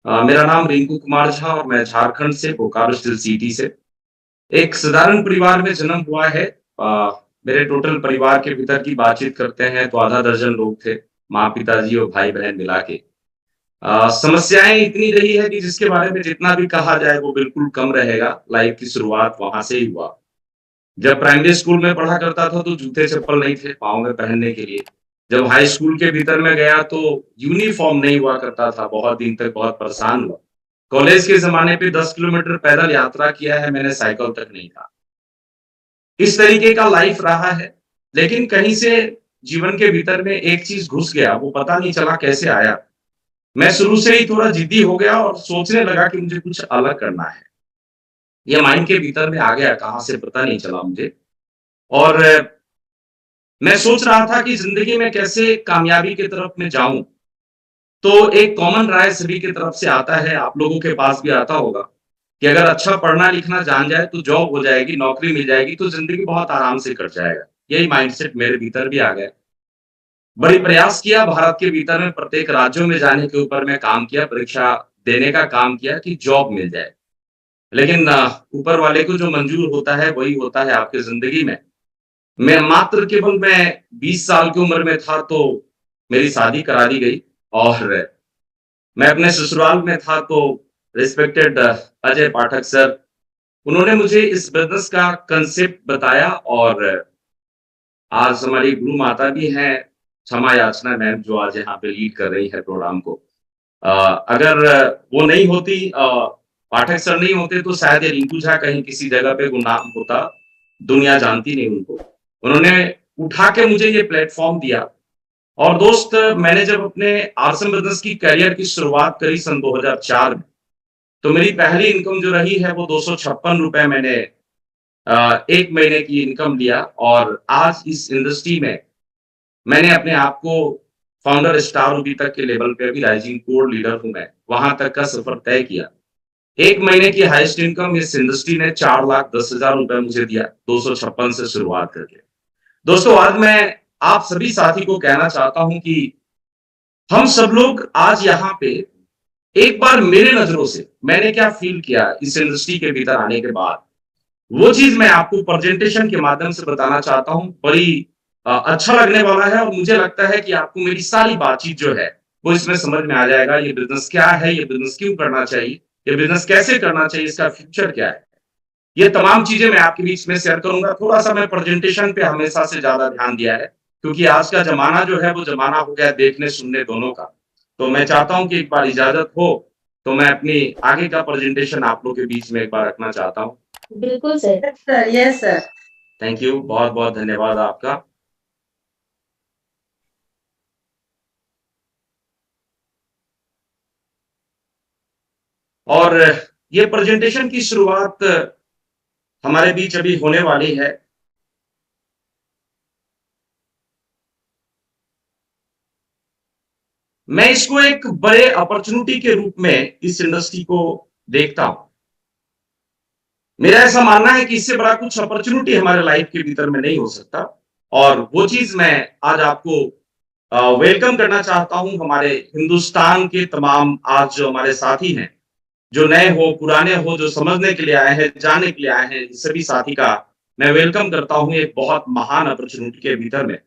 मेरा नाम रिंकू कुमार झा और मैं झारखंड से बोकारो स्टील सिटी से एक साधारण परिवार में जन्म हुआ है। मेरे टोटल परिवार के भीतर की बातचीत करते हैं तो आधा दर्जन लोग थे, माँ, पिताजी और भाई-बहन मिला के। समस्याएँ इतनी रही है कि जिसके बारे में जितना भी कहा जाए वो बिल्कुल कम रहेगा। लाइफ की शुरुआत वहाँ से ही हुआ। जब प्राइमरी स्कूल में पढ़ा करता था तो जूते-चप्पल नहीं थे पाँव में पहनने के लिए। जब हाई स्कूल के भीतर में गया तो यूनिफ़ॉर्म नहीं हुआ करता था, बहुत दिन तक बहुत परेशान हुआ। कॉलेज के ज़माने पे 10 किलोमीटर पैदल यात्रा किया है मैंने, साइकिल तक नहीं था। इस तरीके का लाइफ़ रहा है, लेकिन कहीं से जीवन के भीतर में एक चीज़ घुस गया, वो पता नहीं चला कैसे आया। मैं शुरू से ही थोड़ा ज़िद्दी हो गया और सोचने लगा कि मुझे कुछ अलग करना है। ये माइंड के भीतर में आ गया, कहाँ से पता नहीं चला मुझे। और मैं सोच रहा था कि ज़िंदगी में कैसे कामयाबी की तरफ मैं जाऊँ। तो एक कॉमन राय सभी की तरफ से आता है, आप लोगों के पास भी आता होगा, कि अगर अच्छा पढ़ना-लिखना जान जाए तो जॉब हो जाएगी, नौकरी मिल जाएगी तो ज़िंदगी बहुत आराम से कट जाएगा। यही माइंडसेट मेरे भीतर भी आ गया। बड़ी प्रयास किया भारत के भीतर में प्रत्येक राज्यों में जाने के ऊपर मैं काम किया, परीक्षा देने का काम किया कि जॉब मिल जाए। लेकिन ऊपर वाले को जो मंज़ूर होता है, वही होता है आपकी ज़िंदगी में। मैं 20 साल की उम्र में था तो मेरी शादी करा दी गई और मैं अपने ससुराल में था तो रिस्पेक्टेड अजय पाठक सर, उन्होंने मुझे इस बिज़नेस का कांसेप्ट बताया और आज हमारी गुरु माता भी हैं, क्षमा याचना मैम जो आज यहाँ पे लीड कर रही है प्रोग्राम को। अ, अगर वो नहीं होती पाठक सर नहीं होते तो शायद ये रिंकू झा कहीं किसी जगह पे गुमनाम होता, दुनिया जानती नहीं उनको। उन्होंने उठा के मुझे ये प्लेटफ़ॉर्म दिया और दोस्त मैंने जब अपने आरसम बिज़नेस की करियर की शुरुआत करी सन 2004 में, तो मेरी पहली इनकम जो रही है वो ₹256 मैंने 1 महीने की इनकम लिया और आज इस इंडस्ट्री में मैंने अपने आप को फाउंडर स्टार अभी तक के लेवल पे अभी राइजिंग कोर लीडर हूँ मैं, वहाँ तक का सफ़र तय किया। 1 महीने की हाईएस्ट इनकम इस इंडस्ट्री ने ₹4,10,000 मुझे दिया, 256 से शुरुआत करके। दोस्तों आज मैं आप सभी साथी को कहना चाहता हूँ कि हम सब लोग आज यहाँ पे एक बार मेरे नज़रों से मैंने क्या फ़ील किया इस इंडस्ट्री के भीतर आने के बाद, वो चीज़ मैं आपको प्रेज़ेंटेशन के माध्यम से बताना चाहता हूँ। बड़ी अच्छा लगने वाला है और मुझे लगता है कि आपको मेरी सारी बातचीत जो है, वो इसमें समझ में आ जाएगा। ये बिज़नेस क्या है? ये बिज़नेस क्यों करना चाहिए? ये बिज़नेस कैसे करना चाहिए? इसका फ्यूचर क्या है? ये तमाम चीज़ें मैं आपके बीच में शेयर करूँगा। थोड़ा-सा मैं प्रेज़ेंटेशन पे हमेशा से ज़्यादा ध्यान दिया है, क्योंकि आज का ज़माना जो है वो ज़माना हो गया है देखने-सुनने दोनों का। तो मैं चाहता हूँ कि एक बार इजाज़त हो, तो मैं अपनी आगे का प्रेज़ेंटेशन आप लोग के बीच में एक बार रखना चाहता हूँ। बिल्कुल sir. Yes sir, yes sir. Thank you, बहुत-बहुत धन्यवाद आपका। और ये प्रेज़ेंटेशन की शुरुआत हमारे बीच अभी होने वाली है। मैं इसको एक बड़े अपॉर्च्युनिटी के रूप में इस इंडस्ट्री को देखता हूँ। मेरा ऐसा मानना है कि इससे बड़ा कुछ अपॉर्च्युनिटी हमारे लाइफ के भीतर में नहीं हो सकता और वो चीज़ मैं आज आपको वेलकम करना चाहता हूँ हमारे हिंदुस्तान के तमाम आज जो हमारे साथी हैं, जो नए हो, पुराने हो, जो समझने के लिए आए हैं, जानने के लिए आए हैं, सभी साथी का मैं वेलकम करता हूँ एक बहुत महान अपॉर्च्युनिटी के भीतर में।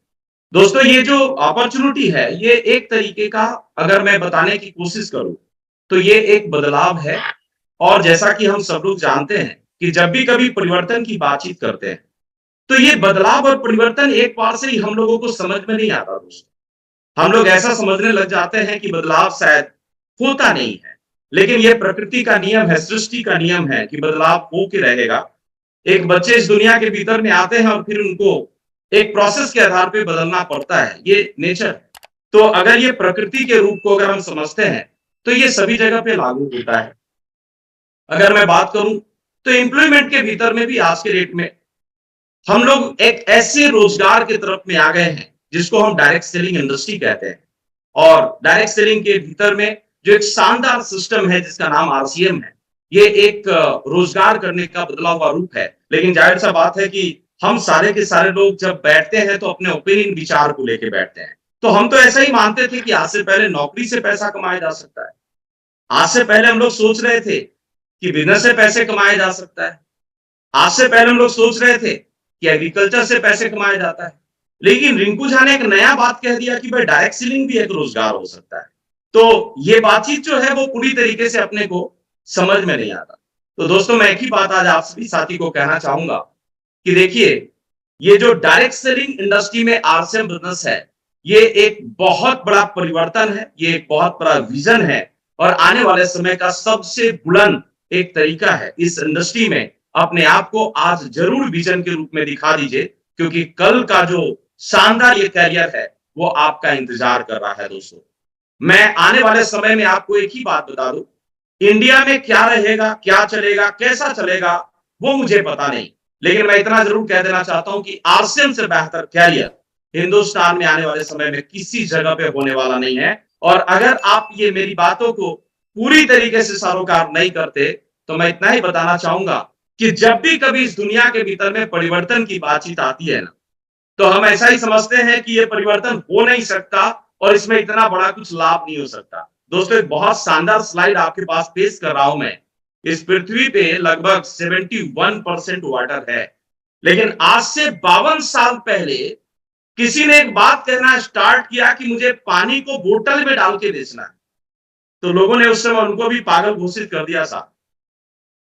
दोस्तों ये जो अपॉर्च्युनिटी है, ये एक तरीके का अगर मैं बताने की कोशिश करूँ, तो ये एक बदलाव है और जैसा कि हम सब लोग जानते हैं कि जब भी कभी परिवर्तन की बातचीत करते हैं, तो ये बदलाव और परिवर्तन एक बार से ही हम लोगों को समझ में नहीं आता दोस्तों। हम लोग ऐसा समझने लग जाते हैं कि बदलाव शायद होता नहीं है, लेकिन ये प्रकृति का नियम है, सृष्टि का नियम है कि बदलाव हो के रहेगा। एक बच्चे इस दुनिया के भीतर में आते हैं और फिर उनको एक प्रोसेस के आधार पे बदलना पड़ता है, ये नेचर है। तो अगर ये प्रकृति के रूप को अगर हम समझते हैं, तो ये सभी जगह पे लागू होता है। अगर मैं बात करूँ, तो एम्प्लॉयमेंट के भीतर में भी आज के डेट में हम लोग एक ऐसे रोज़गार की तरफ में आ गए हैं, जिसको हम डायरेक्ट सेलिंग इंडस्ट्री कहते हैं और डायरेक्ट सेलिंग के भीतर में जो एक शानदार सिस्टम है जिसका नाम आरसीएम है, ये एक रोज़गार करने का बदला हुआ रूप है। लेकिन ज़ाहिर-सा बात है कि हम सारे के सारे लोग जब बैठते हैं तो अपने ओपिनियन विचार को लेके बैठते हैं। तो हम तो ऐसा ही मानते थे कि आज से पहले नौकरी से पैसा कमाया जा सकता है। आज से पहले हम लोग सोच रहे थे कि बिजनेस से पैसे कमाया जा सकता है। आज से पहले हम लोग सोच रहे थे कि एग्रीकल्चर से पैसे कमाया जाता है। लेकिन रिंकू झा ने एक नया बात कह दिया कि भाई डायरेक्ट सेलिंग भी एक रोजगार हो सकता है। तो ये बातचीत जो है वो पूरी तरीके से अपने को समझ में नहीं आता। तो दोस्तों मैं एक ही बात आज आप सभी साथी को कहना चाहूंगा कि देखिए, ये जो डायरेक्ट सेलिंग इंडस्ट्री में आरसीएम बिजनेस है, ये एक बहुत बड़ा परिवर्तन है, ये एक बहुत बड़ा विजन है और आने वाले समय का सबसे बुलंद एक तरीका है। इस इंडस्ट्री में अपने आप को आज जरूर विजन के रूप में दिखा दीजिए, क्योंकि कल का जो शानदार ये करियर है वो आपका इंतजार कर रहा है। दोस्तों मैं आने वाले समय में आपको एक ही बात बता दूं, इंडिया में क्या रहेगा, क्या चलेगा, कैसा चलेगा, वो मुझे पता नहीं, लेकिन मैं इतना जरूर कह देना चाहता हूं कि आरसीएम से बेहतर कैरियर हिंदुस्तान में आने वाले समय में किसी जगह पे होने वाला नहीं है। और अगर आप ये मेरी बातों को पूरी तरीके से सरोकार नहीं करते, तो मैं इतना ही बताना चाहूंगा कि जब भी कभी इस दुनिया के भीतर में परिवर्तन की बातचीत आती है ना, तो हम ऐसा ही समझते हैं कि ये परिवर्तन हो नहीं सकता और इसमें इतना बड़ा कुछ लाभ नहीं हो सकता। दोस्तों एक बहुत शानदार स्लाइड आपके पास पेश कर रहा हूं मैं। इस पृथ्वी पे लगभग 71% वाटर है, लेकिन आज से 52 साल पहले किसी ने एक बात कहना स्टार्ट किया कि मुझे पानी को बोतल में डाल के बेचना है, तो लोगों ने उस समय उनको भी पागल घोषित कर दिया। साहब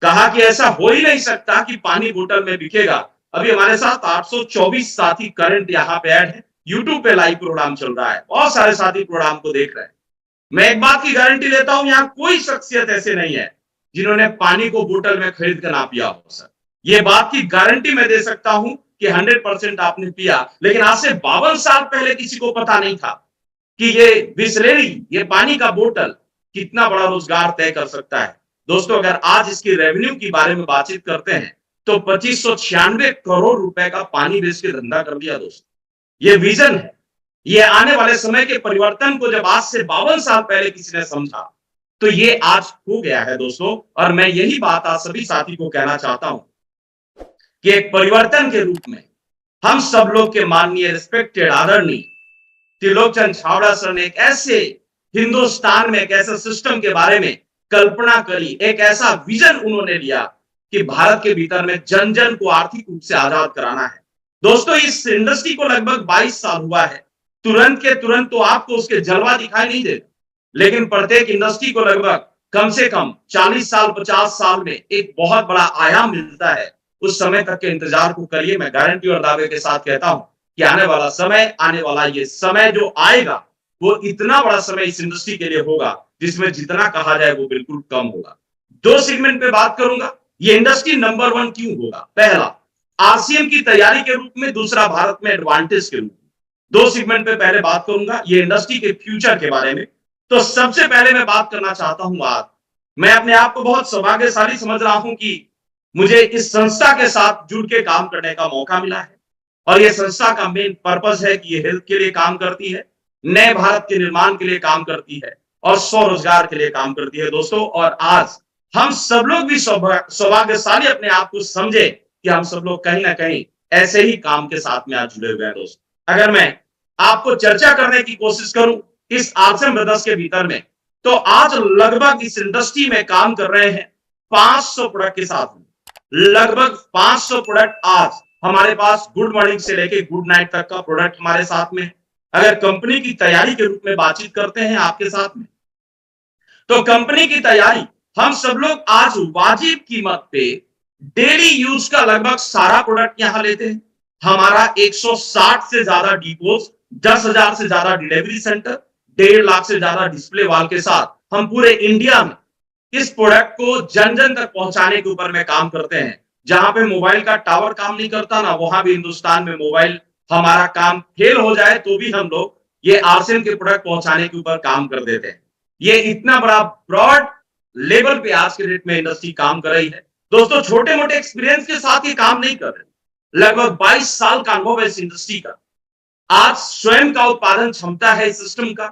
कहा कि ऐसा हो ही नहीं सकता कि पानी बोतल में बिकेगा। अभी हमारे साथ 824 साथी करंट यहाँ पे ऐड है, यूट्यूब पे लाइव प्रोग्राम चल रहा है, बहुत सारे साथी प्रोग्राम को देख रहे हैं। मैं एक बात की गारंटी लेता हूं, यहाँ कोई शख्सियत ऐसे नहीं है जिन्होंने पानी को बोतल में खरीद कर ना पिया हो। सर ये बात की गारंटी मैं दे सकता हूं कि 100% आपने पिया, लेकिन आज से 52 साल पहले किसी को पता नहीं था कि ये बिसलेरी, ये पानी का बोतल कितना बड़ा रोजगार तय कर सकता है। दोस्तों अगर आज इसकी रेवेन्यू की बारे में बातचीत करते हैं तो 2596 करोड़ रुपए का पानी बेच के धंधा कर दिया। दोस्तों ये विजन है, ये आने वाले समय के परिवर्तन को जब आज से 52 साल पहले किसी ने समझा तो ये आज हो गया है। दोस्तों और मैं यही बात आज सभी साथी को कहना चाहता हूं कि एक परिवर्तन के रूप में हम सब लोग के माननीय रिस्पेक्टेड आदरणीय त्रिलोकचंद छावड़ा सर ने एक ऐसे हिंदुस्तान में एक ऐसे सिस्टम के बारे में कल्पना करी, एक ऐसा विजन उन्होंने लिया कि भारत के भीतर में जन जन को आर्थिक रूप से आजाद कराना है। दोस्तों इस इंडस्ट्री को लगभग 22 साल हुआ है, तुरंत के तुरंत तो आपको उसके जलवा दिखाई नहीं देगा, लेकिन प्रत्येक इंडस्ट्री को लगभग कम से कम 40 साल 50 साल में एक बहुत बड़ा आयाम मिलता है। उस समय तक के इंतजार को करिए। मैं गारंटी और दावे के साथ कहता हूं कि आने वाला समय, आने वाला ये समय जो आएगा वो इतना बड़ा समय इस इंडस्ट्री के लिए होगा जिसमें जितना कहा जाए वो बिल्कुल कम होगा। दो सेगमेंट पे बात करूंगा, ये इंडस्ट्री नंबर 1 क्यों होगा। पहला आरसीएम की तैयारी के रूप में, दूसरा भारत में एडवांटेज के रूप में। दो सेगमेंट पे पहले बात करूंगा ये इंडस्ट्री के फ्यूचर के बारे में। तो सबसे पहले मैं बात करना चाहता हूं, आज मैं अपने आप को बहुत सौभाग्यशाली समझ रहा हूं कि मुझे इस संस्था के साथ जुड़ के काम करने का मौका मिला है और ये संस्था का मेन पर्पस है कि ये हेल्थ के लिए काम करती है, नए भारत के निर्माण के लिए काम करती है और स्वरोजगार के लिए काम करती है। दोस्तों और आज हम सब लोग भी सौभाग्यशाली अपने आप को समझे कि हम सब लोग कहीं ना कहीं ऐसे ही काम के साथ में आज जुड़े हुए हैं। दोस्तों अगर मैं आपको चर्चा करने की कोशिश करूं इस आरसीएम ब्रदर्स के भीतर में, तो आज लगभग इस इंडस्ट्री में काम कर रहे हैं 500 प्रोडक्ट के साथ में, लगभग 500 प्रोडक्ट आज हमारे पास गुड मॉर्निंग से लेके गुड नाइट तक का प्रोडक्ट हमारे साथ में। अगर कंपनी की तैयारी के रूप में बातचीत करते हैं आपके साथ में, तो कंपनी की तैयारी हम सब लोग आज वाजिब कीमत पे डेली यूज का लगभग सारा प्रोडक्ट यहां लेते हैं। हमारा 160 से ज्यादा डिपोज, 10,000 से ज्यादा डिलीवरी सेंटर, 1.5 लाख से ज्यादा डिस्प्ले वॉल के साथ हम पूरे इंडिया में इस प्रोडक्ट को जन जन तक पहुंचाने के ऊपर में काम करते हैं। जहां पे मोबाइल का टावर काम नहीं करता ना, वहां भी हिंदुस्तान में मोबाइल हमारा काम फेल हो जाए तो भी हम लोग ये आरसीएम के प्रोडक्ट पहुंचाने के ऊपर काम कर देते हैं। ये इतना बड़ा ब्रॉड लेवल पे आज के डेट में इंडस्ट्री काम कर रही है। दोस्तों छोटे मोटे एक्सपीरियंस के साथ ये काम नहीं कर रहे, लगभग 22 साल का अनुभव है इस इंडस्ट्री का। आज स्वयं का उत्पादन क्षमता है इस सिस्टम का,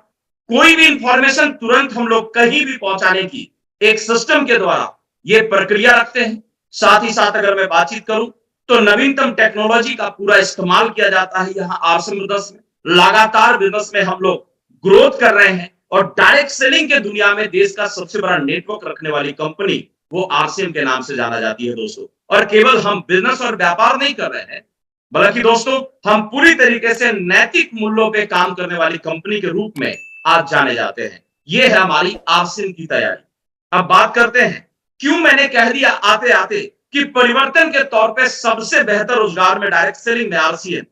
कोई भी इंफॉर्मेशन तुरंत हम लोग कहीं भी पहुंचाने की एक सिस्टम के द्वारा ये प्रक्रिया रखते हैं। साथ ही साथ अगर मैं बातचीत करूं तो नवीनतम टेक्नोलॉजी का पूरा इस्तेमाल किया जाता है यहाँ आरसीएम बिजनेस में। लगातार बिजनेस में हम लोग ग्रोथ कर रहे हैं और डायरेक्ट सेलिंग के दुनिया में देश का सबसे बड़ा नेटवर्क रखने वाली कंपनी वो आरसीएम के नाम से जाना जाती है दोस्तों। और केवल हम बिजनेस और व्यापार नहीं कर रहे हैं, बल्कि दोस्तों हम पूरी तरीके से नैतिक मूल्यों पे काम करने वाली कंपनी के रूप में आज जाने जाते हैं। ये है हमारी आरसीएम की तैयारी। अब बात करते हैं क्यों मैंने कह दिया आते आते कि परिवर्तन के तौर पे सबसे बेहतर रोजगार में डायरेक्ट सेलिंग में आरसीएम।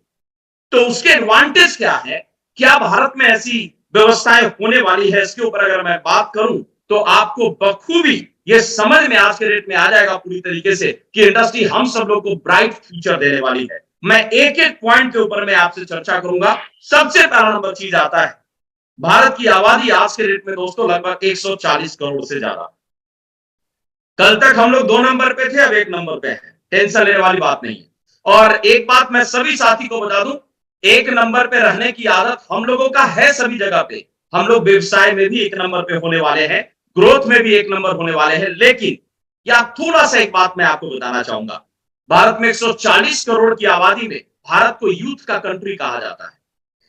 तो उसके एडवांटेज क्या है, क्या भारत में ऐसी व्यवस्थाएं होने वाली है, इसके ऊपर अगर मैं बात करूं तो आपको बखूबी ये समझ में आज के डेट में आ जाएगा पूरी तरीके से कि इंडस्ट्री हम सब लोग को ब्राइट फ्यूचर देने वाली है। मैं एक एक पॉइंट के ऊपर मैं आपसे चर्चा करूंगा। सबसे पहला नंबर चीज आता है, भारत की आबादी आज के डेट में दोस्तों लगभग 140 करोड़ से ज्यादा। कल तक हम लोग 2 नंबर पे थे, अब 1 नंबर पे हैं, टेंशन लेने वाली बात नहीं है। और एक बात मैं सभी साथी को बता दूं, 1 नंबर पे रहने की आदत हम लोगों का है सभी जगह पे। हम लोग व्यवसाय में भी 1 नंबर पे होने वाले हैं, ग्रोथ में भी 1 नंबर होने वाले हैं। लेकिन या थोड़ा सा एक बात मैं आपको बताना चाहूंगा, भारत में 140 करोड़ की आबादी में भारत को यूथ का कंट्री कहा जाता है।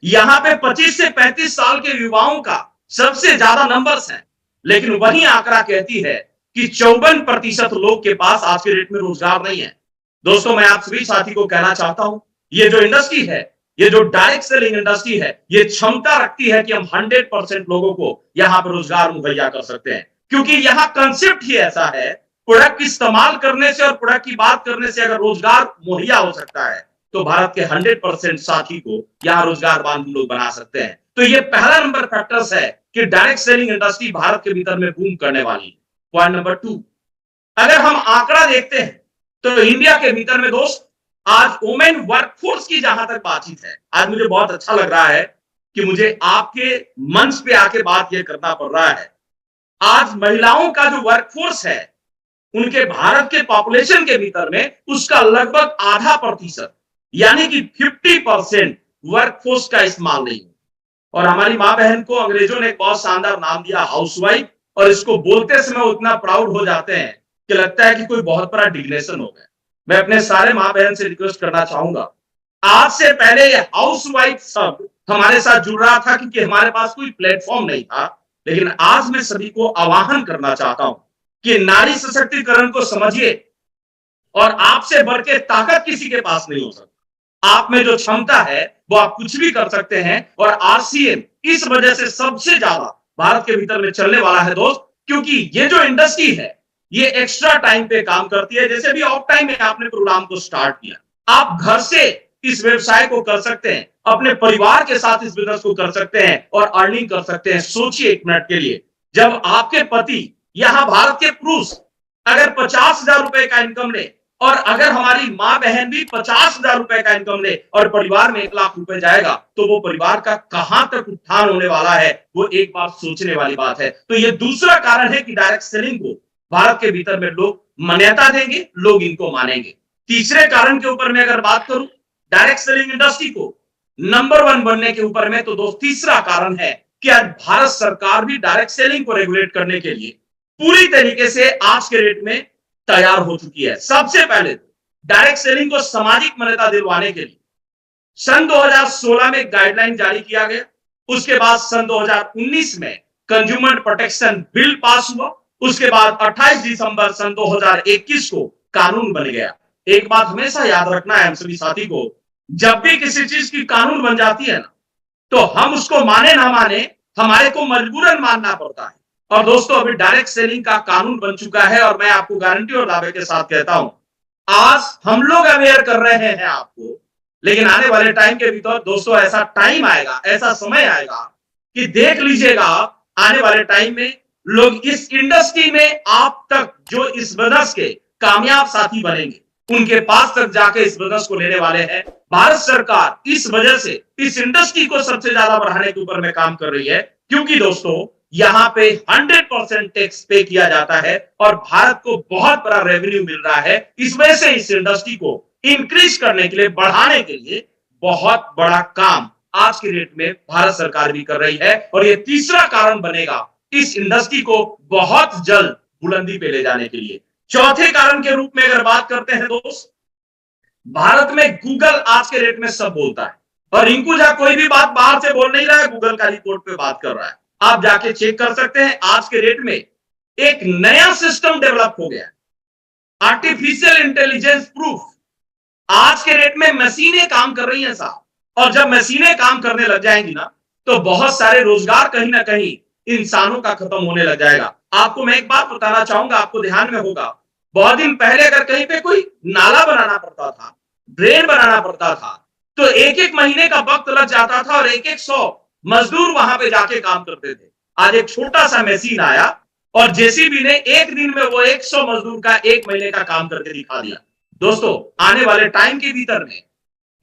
यहां पे 25 से 35 साल के युवाओं का सबसे ज्यादा नंबर्स हैं, लेकिन वही आंकड़ा कहती है कि 54% लोग के पास आज के डेट में रोजगार नहीं है। दोस्तों मैं आप सभी साथी को कहना चाहता हूं, ये जो इंडस्ट्री है, ये जो डायरेक्ट सेलिंग इंडस्ट्री है, ये क्षमता रखती है कि हम 100% लोगों को यहां पर रोजगार मुहैया कर सकते हैं। क्योंकि यहां कंसेप्ट ही ऐसा है, प्रोडक्ट की इस्तेमाल करने से और प्रोडक्ट की बात करने से अगर रोजगार मुहैया हो सकता है तो भारत के 100% साथी को यहां रोजगारवान हम लोग बना सकते हैं। तो ये पहला नंबर फैक्टर्स है कि डायरेक्ट सेलिंग इंडस्ट्री भारत के भीतर में बूम करने वाली है। पॉइंट नंबर 2, अगर हम आंकड़ा देखते हैं तो इंडिया के भीतर में दोस्त आज वुमेन वर्कफोर्स की जहां तक बातचीत है, आज मुझे बहुत अच्छा लग रहा है कि मुझे आपके मंच पे आके बात यह करना पड़ रहा है। आज महिलाओं का जो वर्कफोर्स है, उनके भारत के पॉपुलेशन के भीतर में उसका लगभग आधा प्रतिशत यानी कि 50% वर्कफोर्स का इस्तेमाल नहीं है। और हमारी मां बहन को अंग्रेजों ने एक बहुत शानदार नाम दिया हाउसवाइफ, और इसको बोलते समय उतना प्राउड हो जाते हैं कि लगता है कि कोई बहुत बड़ा डिग्नेशन हो गया। मैं अपने सारे मां बहन से रिक्वेस्ट करना चाहूंगा, आज से पहले ये हाउसवाइफ शब्द हमारे साथ जुड़ रहा था क्योंकि हमारे पास कोई प्लेटफॉर्म नहीं था। लेकिन आज मैं सभी को आह्वान करना चाहता हूं कि नारी सशक्तिकरण को समझिए, और आपसे बढ़ के ताकत किसी के पास नहीं हो सकती। आप में जो क्षमता है वो आप कुछ भी कर सकते हैं, और आरसीएम इस वजह से सबसे ज्यादा भारत के भीतर में चलने वाला है दोस्त, क्योंकि ये जो इंडस्ट्री है ये एक्स्ट्रा टाइम पे काम करती है। जैसे भी ऑफ टाइम में आपने प्रोग्राम को स्टार्ट किया, आप घर से इस व्यवसाय को कर सकते हैं, अपने परिवार के साथ इस बिजनेस को कर सकते हैं और अर्निंग कर सकते हैं। सोचिए 1 मिनट के लिए, जब आपके पति यहां भारत के पुरुष अगर 50,000 रुपए का इनकम ले, और अगर हमारी मां बहन भी 50,000 रुपए का इनकम ले और परिवार में 1 लाख रुपए जाएगा, तो वो परिवार का कहां तक उत्थान होने वाला है, वो एक बार सोचने वाली बात है। तो ये दूसरा कारण है कि डायरेक्ट सेलिंग को भारत के भीतर में लोग मान्यता देंगे, लोग इनको मानेंगे। तीसरे कारण के ऊपर मैं अगर बात करूं डायरेक्ट सेलिंग इंडस्ट्री को नंबर 1 बनने के ऊपर में, तो दोस्त तीसरा कारण है कि आज भारत सरकार भी डायरेक्ट सेलिंग को रेगुलेट करने के लिए पूरी तरीके से आज के डेट में तैयार हो चुकी है। सबसे पहले डायरेक्ट सेलिंग को सामाजिक मान्यता दिलवाने के लिए सन 2016 में गाइडलाइन जारी किया गया। उसके बाद सन 2019 में कंज्यूमर प्रोटेक्शन बिल पास हुआ। उसके बाद 28 दिसंबर सन 2021 को कानून बन गया। एक बात हमेशा याद रखना है हम सभी साथी को, जब भी किसी चीज की कानून बन जाती है ना, तो हम उसको माने ना माने, हमारे को मजबूरन मानना पड़ता है। और दोस्तों अभी डायरेक्ट सेलिंग का कानून बन चुका है, और मैं आपको गारंटी और दावे के साथ कहता हूं, आज हम लोग अवेयर कर रहे हैं आपको, लेकिन आने वाले टाइम के भीतर दोस्तों ऐसा टाइम आएगा, ऐसा समय आएगा कि देख लीजिएगा आने वाले टाइम में लोग इस इंडस्ट्री में आप तक जो इस बिजनेस के कामयाब साथी बनेंगे, उनके पास तक जाके इस बिजनेस को लेने वाले हैं। भारत सरकार इस वजह से इस इंडस्ट्री को सबसे ज्यादा बढ़ाने के ऊपर में काम कर रही है, क्योंकि दोस्तों यहां पे 100% टैक्स पे किया जाता है और भारत को बहुत बड़ा रेवेन्यू मिल रहा है। इस वजह से इस इंडस्ट्री को इंक्रीज करने के लिए, बढ़ाने के लिए बहुत बड़ा काम आज के डेट में भारत सरकार भी कर रही है, और ये तीसरा कारण बनेगा इस इंडस्ट्री को बहुत जल्द बुलंदी पे ले जाने के लिए। चौथे कारण के रूप में अगर बात करते हैं दोस्त, भारत में गूगल आज के डेट में सब बोलता है, और रिंकू झा कोई भी बात बाहर से बोल नहीं रहा है, गूगल का रिपोर्ट पे बात कर रहा है। आप जाके चेक कर सकते हैं। आज के डेट में एक नया सिस्टम डेवलप हो गया, आर्टिफिशियल इंटेलिजेंस प्रूफ। आज के डेट में मशीनें काम कर रही हैं साहब, और जब मशीनें काम करने लग जाएंगी ना, तो बहुत सारे रोजगार कहीं ना कहीं इंसानों का खत्म होने लग जाएगा। आपको मैं एक बात बताना चाहूंगा, आपको ध्यान में होगा, बहुत दिन पहले अगर कहीं पे कोई नाला बनाना पड़ता था, ड्रेन बनाना पड़ता था, तो एक एक महीने का वक्त लग जाता था और एक एक 100 मजदूर वहां पे जाके काम करते थे। आज एक छोटा सा मशीन आया और जेसीबी ने एक दिन में वो 100 मजदूर का एक महीने का काम करके दिखा दिया। दोस्तों, आने वाले टाइम के भीतर में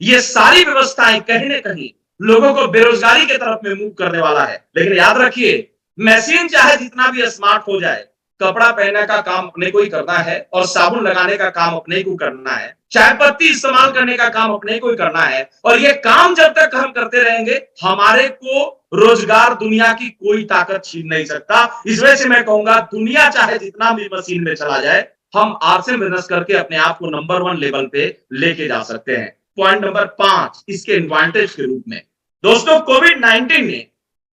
ये सारी व्यवस्थाएं कहीं ना कहीं लोगों को बेरोजगारी की तरफ में मूव करने वाला है। लेकिन याद रखिए, मशीन चाहे जितना भी स्मार्ट हो जाए, कपड़ा पहनने का काम अपने को ही करना है और साबुन लगाने का काम अपने को करना है, चाय पत्ती इस्तेमाल करने का काम अपने को ही करना है। और ये काम जब तक हम करते रहेंगे, हमारे को रोजगार दुनिया की कोई ताकत छीन नहीं सकता। इस वजह से मैं कहूंगा, दुनिया चाहे जितना भी मशीन में चला जाए, हम आर्ट से बिजनेस करके अपने आप को नंबर 1 लेवल पे लेके जा सकते हैं। पॉइंट नंबर 5 इसके एडवांटेज के रूप में, दोस्तों, कोविड-19 ने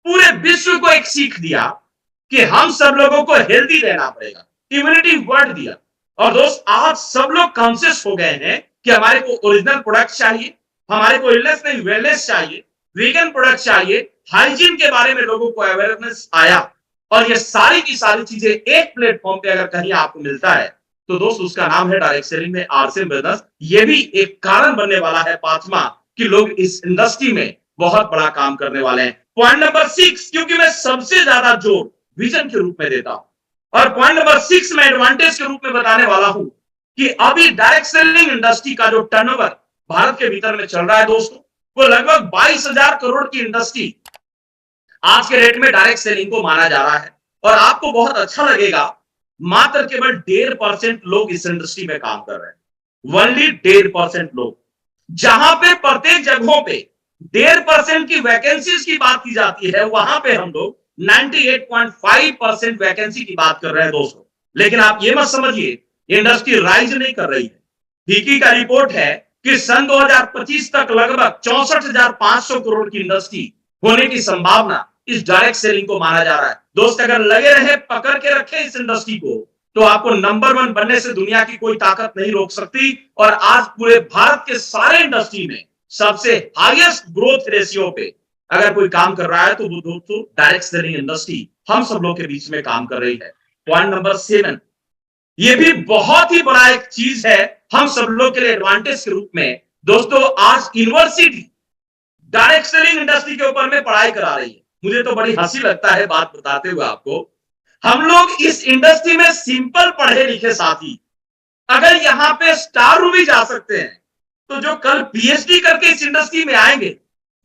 पूरे विश्व को एक सीख दिया कि हम सब लोगों को हेल्दी रहना पड़ेगा, इम्यूनिटी बढ़ दिया। और दोस्त, आज सब लोग कॉन्शियस हो गए हैं कि हमारे को ओरिजिनल प्रोडक्ट चाहिए, हमारे को इलनेस नहीं वेलनेस चाहिए, वीगन प्रोडक्ट चाहिए, हाइजीन के बारे में लोगों को अवेयरनेस आया। और ये सारी की सारी चीजें एक प्लेटफॉर्म पे अगर कहीं आपको मिलता है, तो दोस्त उसका नाम है डायरेक्ट सेलिंग में आरसीएम बिजनेस। ये भी एक कारण बनने वाला है 5वां, कि लोग इस इंडस्ट्री में बहुत बड़ा काम करने वाले हैं। पॉइंट नंबर 6, क्योंकि मैं सबसे ज्यादा जोर विजन के रूप में देता हूं, और पॉइंट नंबर 6 में एडवांटेज के रूप में बताने वाला हूं कि अभी डायरेक्ट सेलिंग इंडस्ट्री का जो टर्नओवर भारत के भीतर में चल रहा है दोस्तों, वो लगभग 22,000 करोड़ की इंडस्ट्री आज के रेट में डायरेक्ट सेलिंग को माना जा रहा है। और आपको बहुत अच्छा लगेगा, मात्र केवल 1.5% लोग इस इंडस्ट्री में काम कर रहे हैं। ओनली 1.5% लोग, जहां पे प्रत्येक जगहों पे 1.5% की वैकेंसीज की बात की जाती है, वहां पे हम लोग 98.5% वैकेंसी की बात कर रहे हैं दोस्तों। लेकिन आप ये मत समझिए इंडस्ट्री राइज नहीं कर रही है। फीकी का रिपोर्ट है कि सन 2025 तक लगभग 64,500 करोड़ की इंडस्ट्री होने की संभावना इस डायरेक्ट सेलिंग को माना जा रहा है। दोस्त, अगर लगे रहे, पकड़ के रखे इस इंडस्ट्री को, तो आपको नंबर 1 बनने से दुनिया की कोई ताकत नहीं रोक सकती। और आज पूरे भारत के सारे इंडस्ट्री में सबसे हाईएस्ट ग्रोथ रेशियो पे अगर कोई काम कर रहा है, तो वो दोस्तों डायरेक्ट सेलिंग इंडस्ट्री हम सब लोग के बीच में काम कर रही है। पॉइंट नंबर 7, ये भी बहुत ही बड़ा एक चीज है हम सब लोग के लिए एडवांटेज के रूप में। दोस्तों, आज यूनिवर्सिटी डायरेक्ट सेलिंग इंडस्ट्री के ऊपर में पढ़ाई करा रही है। मुझे तो बड़ी हंसी लगता है बात बताते हुए आपको। हम लोग इस इंडस्ट्री में सिंपल पढ़े लिखे साथी अगर यहां पे स्टार भी जा सकते हैं, तो जो कल पीएचडी करके इस इंडस्ट्री में आएंगे,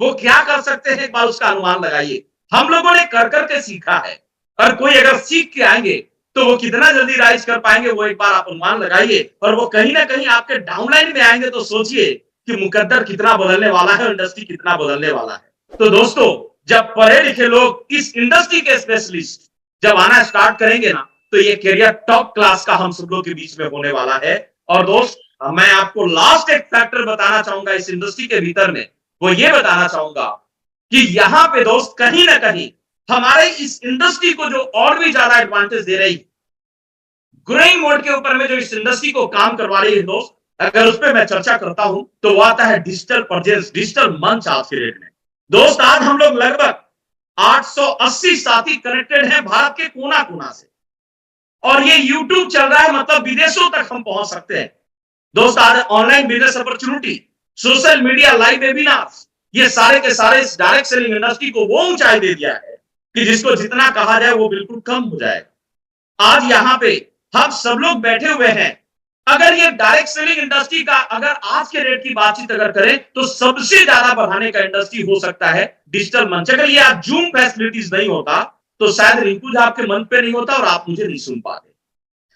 वो क्या कर सकते हैं, एक बार उसका अनुमान लगाइए। हम लोगों ने कर करके सीखा है, और कोई अगर सीख के आएंगे तो वो कितना जल्दी राइज कर पाएंगे, वो एक बार आप अनुमान लगाइए। और वो कहीं ना कहीं आपके डाउनलाइन में आएंगे, तो सोचिए कि मुकद्दर कितना बदलने वाला है, इंडस्ट्री कितना बदलने वाला है। तो दोस्तों, जब पढ़े लिखे लोग इस इंडस्ट्री के स्पेशलिस्ट जब आना स्टार्ट करेंगे ना, तो ये कैरियर टॉप क्लास का हम सब लोग के बीच में होने वाला है। और दोस्त, मैं आपको लास्ट एक फैक्टर बताना चाहूंगा इस इंडस्ट्री के भीतर में, वो ये बताना चाहूंगा कि यहां पे दोस्त कहीं ना कहीं हमारे इस इंडस्ट्री को जो और भी ज्यादा एडवांटेज दे रही, ग्रोइंग मोड के ऊपर में जो इस इंडस्ट्री को काम करवा रही है दोस्त, अगर उस पर मैं चर्चा करता हूं, तो वो आता है डिजिटल प्रेजेंस, डिजिटल मंच। आज के डेट में दोस्त, आज हम लोग लगभग 880 साथी कनेक्टेड हैं भारत के कोना कोना से, और ये यूट्यूब चल रहा है, मतलब विदेशों तक हम पहुंच सकते हैं। दोस्त, आज online business opportunity, social media, live webinars, ये सारे के सारे इस डायरेक्ट सेलिंग इंडस्ट्री को वो ऊंचाई दे दिया है कि जिसको जितना कहा जाए वो बिल्कुल कम हो जाएगा। आज यहां पे हम सब लोग बैठे हुए हैं, अगर ये डायरेक्ट सेलिंग इंडस्ट्री का अगर आज के रेट की बातचीत अगर करें, तो सबसे ज्यादा बढ़ाने का इंडस्ट्री हो सकता है डिजिटल मंच। अगर ये आज जूम फैसिलिटीज नहीं होता, तो शायद रिंकू आपके मन पे नहीं होता और आप मुझे नहीं सुन पाते।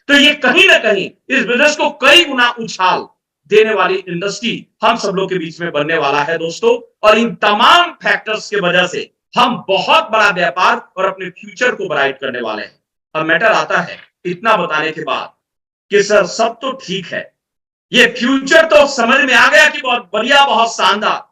तो ये कहीं ना कहीं इस बिजनेस को कई गुना उछाल देने वाली इंडस्ट्री हम सब लोग के बीच में बनने वाला है दोस्तों। और इन तमाम फैक्टर्स के वजह से हम बहुत बड़ा व्यापार और अपने फ्यूचर को ब्राइट करने वाले हैं। अब मैटर आता है इतना बताने के बाद कि सर सब तो ठीक है, ये फ्यूचर तो समझ में आ गया कि बहुत बढ़िया, बहुत शानदार,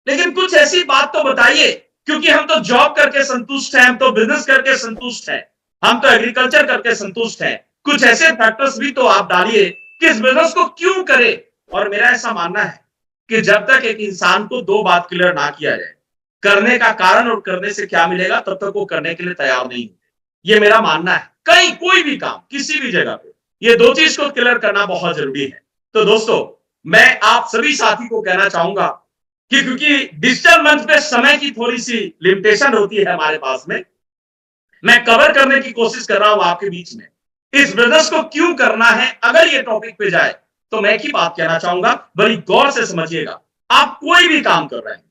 लेकिन कुछ ऐसी बात तो बताइए क्योंकि हम तो जॉब करके संतुष्ट हैं, हम तो बिजनेस करके संतुष्ट हैं, हम तो एग्रीकल्चर करके संतुष्ट हैं। कुछ ऐसे फैक्टर्स भी तो आप डालिए कि इस बिजनेस को क्यों करे। और मेरा ऐसा मानना है कि जब तक एक इंसान को दो बात क्लियर ना किया जाए, करने का कारण और करने से क्या मिलेगा, तब तक वो करने के लिए तैयार नहीं होते। ये मेरा मानना है। कहीं कोई भी काम किसी भी जगह पे ये दो चीज को क्लियर करना बहुत जरूरी है। तो दोस्तों, मैं आप सभी साथी को कहना चाहूंगा कि क्योंकि डिजिटल मंच पे समय की थोड़ी सी लिमिटेशन होती है हमारे पास में, मैं कवर करने की कोशिश कर रहा हूं आपके बीच में इस बिजनेस को क्यों करना है। अगर ये टॉपिक पे जाए तो मैं एक ही बात कहना चाहूंगा, बड़ी गौर से समझिएगा। आप कोई भी काम कर रहे हैं,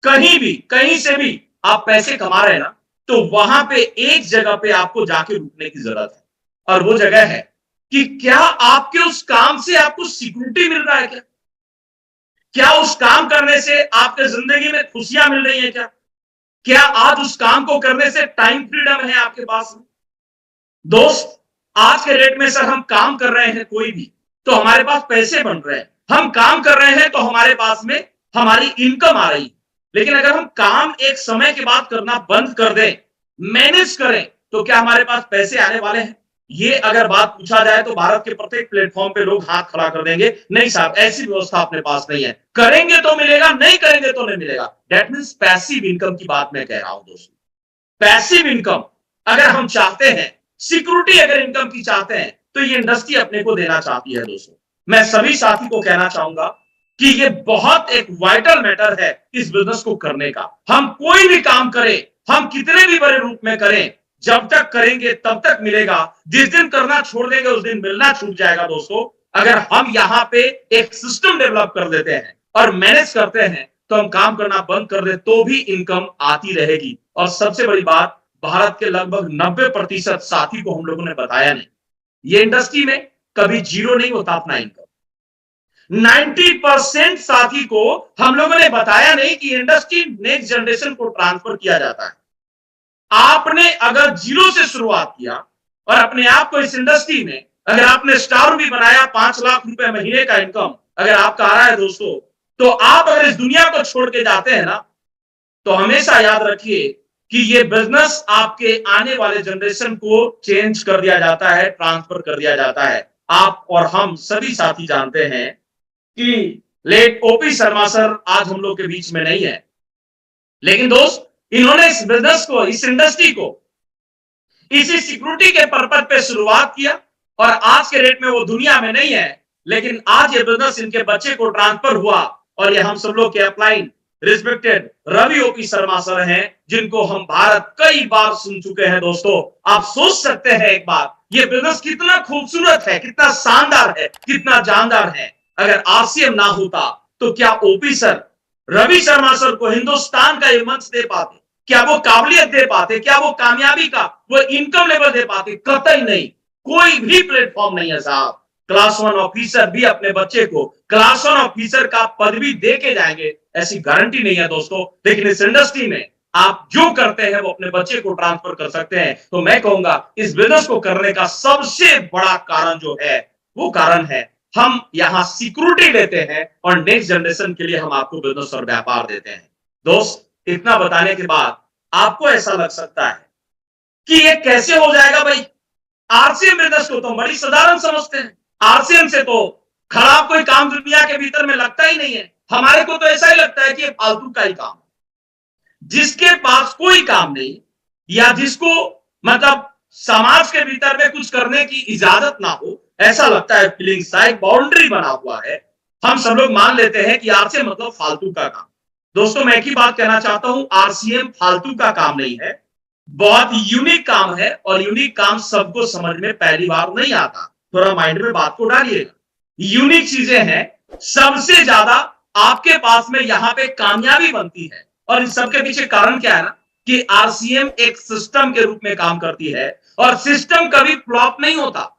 कहीं भी कहीं से भी आप पैसे कमा रहे हैं ना, तो वहां पे एक जगह पे आपको जाके रुकने की जरूरत है। और वो जगह है कि क्या आपके उस काम से आपको सिक्योरिटी मिल रहा है क्या? क्या उस काम करने से आपके जिंदगी में खुशियां मिल रही है क्या? क्या आज उस काम को करने से टाइम फ्रीडम है आपके पास में? दोस्त, आज के डेट में सर हम काम कर रहे हैं कोई भी, तो हमारे पास पैसे बन रहे हैं। हम काम कर रहे हैं तो हमारे पास में हमारी इनकम आ रही है। लेकिन अगर हम काम एक समय के बाद करना बंद कर दें, मैनेज करें, तो क्या हमारे पास पैसे आने वाले हैं? ये अगर बात पूछा जाए तो भारत के प्रत्येक प्लेटफॉर्म पे लोग हाथ खड़ा कर देंगे, नहीं साहब, ऐसी व्यवस्था अपने पास नहीं है। करेंगे तो मिलेगा, नहीं करेंगे तो नहीं मिलेगा। दैट मीन्स पैसिव इनकम की बात मैं कह रहा हूं दोस्तों। पैसिव इनकम अगर हम चाहते हैं, सिक्योरिटी अगर इनकम की चाहते हैं, तो ये इंडस्ट्री अपने को देना चाहती है दोस्तों। मैं सभी साथी को कहना चाहूंगा कि ये बहुत एक वाइटल मैटर है इस बिजनेस को करने का। हम कोई भी काम करें, हम कितने भी बड़े रूप में करें, जब तक करेंगे तब तक मिलेगा। जिस दिन करना छोड़ देंगे उस दिन मिलना छूट जाएगा दोस्तों। अगर हम यहां पे एक सिस्टम डेवलप कर देते हैं और मैनेज करते हैं, तो हम काम करना बंद कर दे तो भी इनकम आती रहेगी। और सबसे बड़ी बात, भारत के लगभग 90% साथी को हम लोगों ने बताया नहीं, ये इंडस्ट्री में कभी जीरो नहीं होता अपना इनकम। 90% साथी को हम लोगों ने बताया नहीं कि इंडस्ट्री नेक्स्ट जनरेशन को ट्रांसफर किया जाता है। आपने अगर जीरो से शुरुआत किया और अपने आप को इस इंडस्ट्री में अगर आपने स्टार भी बनाया, 5 लाख रुपए महीने का इनकम अगर आपका आ रहा है दोस्तों, तो आप अगर इस दुनिया को छोड़ के जाते हैं ना, तो हमेशा याद रखिए कि ये बिजनेस आपके आने वाले जनरेशन को चेंज कर दिया जाता है, ट्रांसफर कर दिया जाता है। आप और हम सभी साथी जानते हैं कि लेट ओपी शर्मा सर आज हम लोग के बीच में नहीं है, लेकिन दोस्त, इन्होंने इस बिजनेस को, इस इंडस्ट्री को इसी सिक्योरिटी के पर्पज पे शुरुआत किया और आज के डेट में वो दुनिया में नहीं है, लेकिन आज ये बिजनेस इनके बच्चे को ट्रांसफर हुआ और ये हम सब लोग के upline respected Ravi O P Sharma sir हैं, जिनको हम भारत कई बार सुन चुके हैं दोस्तों। आप सोच सकते हैं एक बार, ये बिजनेस कितना खूबसूरत है, कितना शानदार है, कितना जानदार है। अगर आरसीएम ना होता तो क्या O P sir Ravi Sharma sir को हिंदुस्तान का ये मंच दे पाते? क्या वो काबिलियत दे पाते? क्या वो कामयाबी का वो इनकम लेवल दे पाते? कतई नहीं। कोई भी प्लेटफॉर्म नहीं है साहब। क्लास 1 ऑफिसर भी अपने बच्चे को क्लास 1 ऑफिसर का पदवी दे के जाएंगे, ऐसी गारंटी नहीं है दोस्तों। लेकिन इस इंडस्ट्री में आप जो करते हैं वो अपने बच्चे को ट्रांसफर कर सकते हैं। तो मैं कहूंगा इस बिजनेस को करने का सबसे बड़ा कारण जो है, वो कारण है हम यहां सिक्योरिटी लेते हैं और नेक्स्ट जनरेशन के लिए हम आपको बिजनेस और व्यापार देते हैं। दोस्त, इतना बताने के बाद आपको ऐसा लग सकता है कि ये कैसे हो जाएगा भाई? आरसीएम बिजनेस को तो बड़ी साधारण समझते हैं। आरसीएम से तो खराब कोई काम दुनिया के भीतर में लगता ही नहीं है। हमारे को तो ऐसा ही लगता है कि ये फालतू का ही काम है। जिसके पास कोई काम नहीं या जिसको मतलब समाज के भीतर में कुछ करने की इजाजत ना हो, ऐसा लगता है फीलिंग सा एक बाउंड्री बना हुआ है। हम सब लोग मान लेते हैं कि आरसीएम मतलब फालतू का काम। दोस्तों, मैं एक ही बात कहना चाहता हूं, आरसीएम फालतू का काम नहीं है, बहुत यूनिक काम है और यूनिक काम सबको समझ में पहली बार नहीं आता। थोड़ा माइंड में बात को डालिएगा। यूनिक चीजें हैं, सबसे ज्यादा आपके पास में यहां पे कामयाबी बनती है। और इन सबके पीछे कारण क्या है ना, कि आरसीएम एक सिस्टम के रूप में काम करती है और सिस्टम कभी फ्लॉप नहीं होता।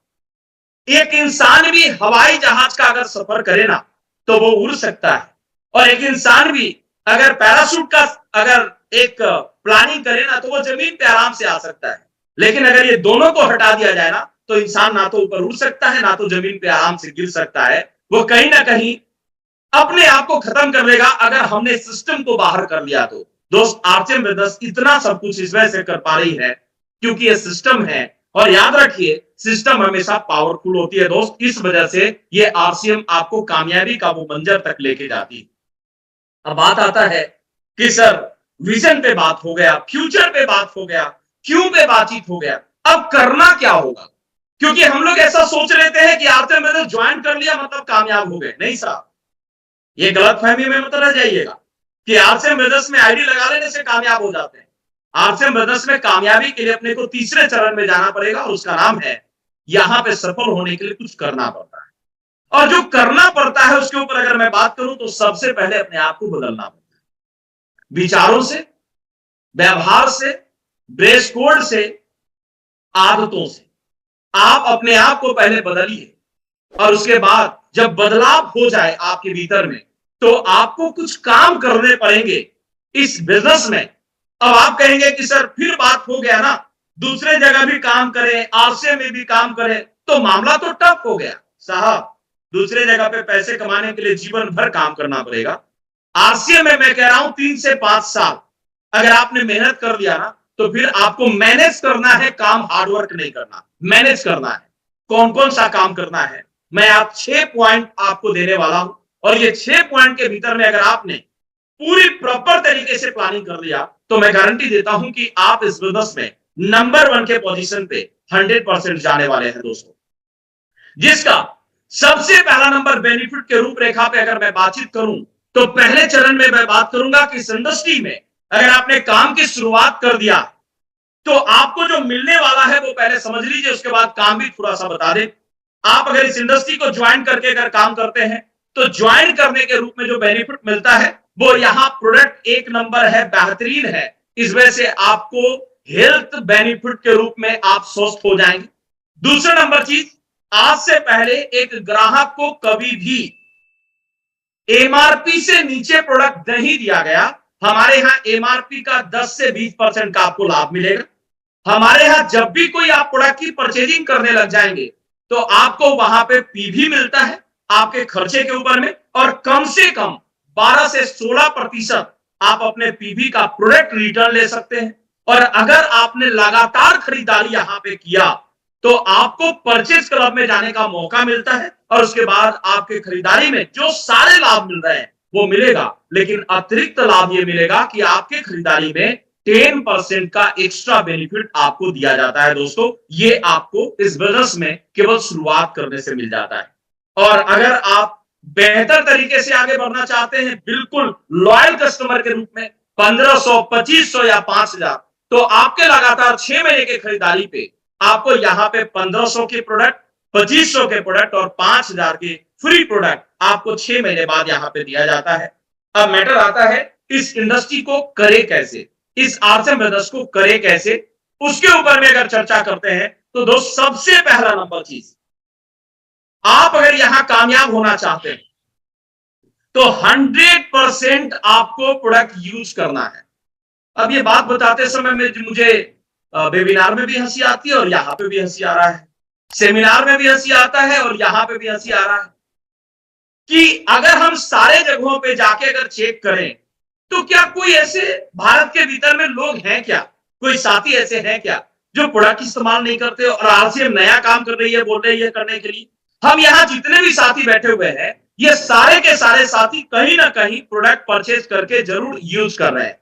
एक इंसान भी हवाई जहाज का अगर सफर करे ना, तो वो उड़ सकता है। और एक इंसान भी अगर पैराशूट का अगर एक प्लानिंग करे ना, तो वो जमीन पे आराम से आ सकता है। लेकिन अगर ये दोनों को हटा दिया जाए ना, तो इंसान ना तो ऊपर उड़ सकता है, ना तो जमीन पे आराम से गिर सकता है। वो कहीं ना कहीं अपने आप को खत्म कर लेगा अगर हमने सिस्टम को बाहर कर लिया तो। दोस्त आरसीएम ब्रदर्स इतना सब कुछ इस वजह से कर पा रही है क्योंकि ये सिस्टम है, और याद रखिए सिस्टम हमेशा पावरफुल होती है दोस्त, इस वजह से ये आरसीएम आपको कामयाबी का वो मंजर तक लेके जाती है। अब बात आता है कि सर विजन पे बात हो गया, फ्यूचर पे बात हो गया, क्यों पे बातचीत हो गया, अब करना क्या होगा? क्योंकि हम लोग ऐसा सोच लेते हैं कि आरसीएम ब्रदर्स ज्वाइन कर लिया मतलब कामयाब हो गए। नहीं साहब, ये गलतफहमी में मत रह जाइएगा कि आरसीएम ब्रदर्स में आईडी लगा लेने से कामयाब हो जाते हैं। आरसीएम ब्रदर्स में कामयाबी के लिए अपने को तीसरे चरण में जाना पड़ेगा, और उसका नाम है यहां पे सफल होने के लिए कुछ करना पड़ता है। और जो करना पड़ता है उसके ऊपर अगर मैं बात करूं तो सबसे पहले अपने आप को बदलना पड़ता है, विचारों से, व्यवहार से, ड्रेस कोड से, आदतों से। आप अपने आप को पहले बदलिए, और उसके बाद जब बदलाव हो जाए आपके भीतर में तो आपको कुछ काम करने पड़ेंगे इस बिजनेस में। अब आप कहेंगे कि सर फिर बात हो गया ना, दूसरे जगह भी काम करें, आरसीएम में भी काम करें, तो मामला तो टफ हो गया। साहब दूसरे जगह पे पैसे कमाने के लिए जीवन भर काम करना पड़ेगा। आरसीएम में मैं कह रहा हूं 3 से 5 साल अगर आपने मेहनत कर लिया ना तो फिर आपको मैनेज करना है काम, हार्डवर्क नहीं करना, मैनेज करना है। कौन कौन सा काम करना है मैं आप 6 पॉइंट आपको देने वाला हूं, और ये 6 पॉइंट के भीतर में अगर आपने पूरी प्रॉपर तरीके से प्लानिंग कर लिया तो मैं गारंटी देता हूं कि आप इस बिजनेस में नंबर 1 के पोजीशन पे 100% जाने वाले हैं दोस्तों। जिसका सबसे पहला नंबर बेनिफिट के रूपरेखा पे अगर मैं बातचीत करूं तो पहले चरण में मैं बात करूंगा कि इस इंडस्ट्री में अगर आपने काम की शुरुआत कर दिया तो आपको जो मिलने वाला है वो पहले समझ लीजिए, उसके बाद काम भी थोड़ा सा बता दे। आप अगर इस इंडस्ट्री को ज्वाइन करके अगर काम करते हैं तो ज्वाइन करने के रूप में जो बेनिफिट मिलता है वो यहाँ प्रोडक्ट एक नंबर है, बेहतरीन है। इस वजह से आपको हेल्थ बेनिफिट के रूप में आप स्वस्थ हो जाएंगे। दूसरा नंबर चीज, आज से पहले एक ग्राहक को कभी भी एमआरपी से नीचे प्रोडक्ट नहीं दिया गया। हमारे यहां एमआरपी का 10 से 20% का आपको लाभ मिलेगा। हमारे यहां जब भी कोई आप प्रोडक्ट की परचेजिंग करने लग जाएंगे तो आपको वहां पे पीवी मिलता है आपके खर्चे के ऊपर में, और कम से कम 12 से 16% आप अपने पीवी का प्रोडक्ट रिटर्न ले सकते हैं। और अगर आपने लगातार खरीदारी यहां पे किया तो आपको परचेज क्लब में जाने का मौका मिलता है, और उसके बाद आपके खरीदारी में जो सारे लाभ मिल रहे हैं वो मिलेगा, लेकिन अतिरिक्त लाभ ये मिलेगा कि आपके खरीदारी में 10% का एक्स्ट्रा बेनिफिट आपको दिया जाता है दोस्तों। ये आपको इस बिजनेस में केवल शुरुआत करने से मिल जाता है। और अगर आप बेहतर तरीके से आगे बढ़ना चाहते हैं, बिल्कुल लॉयल कस्टमर के रूप में 1500, 2500 या 5000, तो आपके लगातार 6 महीने की खरीदारी पे आपको यहाँ पे 1500 के प्रोडक्ट, 2500 के प्रोडक्ट और 5000 के फ्री प्रोडक्ट आपको 6 महीने बाद यहाँ पे दिया जाता है। अब मैटर आता है इस इंडस्ट्री को करे कैसे, इस आरसीएम बिजनेस को करे कैसे, उसके ऊपर में अगर चर्चा करते हैं तो दोस्त सबसे पहला नंबर चीज, आप अगर यहां कामयाब होना चाहते हैं तो 100% आपको प्रोडक्ट यूज करना है। अब ये बात बताते समय में मुझे वेबिनार में भी हंसी आती है और यहां पे भी हंसी आ रहा है, सेमिनार में भी हंसी आता है और यहां पे भी हंसी आ रहा है कि अगर हम सारे जगहों पे जाके अगर चेक करें तो क्या कोई ऐसे भारत के भीतर में लोग हैं क्या, कोई साथी ऐसे हैं क्या जो प्रोडक्ट इस्तेमाल नहीं करते और आरसीएम नया काम कर रही है, बोल रही है करने के लिए। हम यहाँ जितने भी साथी बैठे हुए हैं ये सारे के सारे साथी कहीं ना कहीं प्रोडक्ट परचेज करके जरूर यूज कर रहे हैं।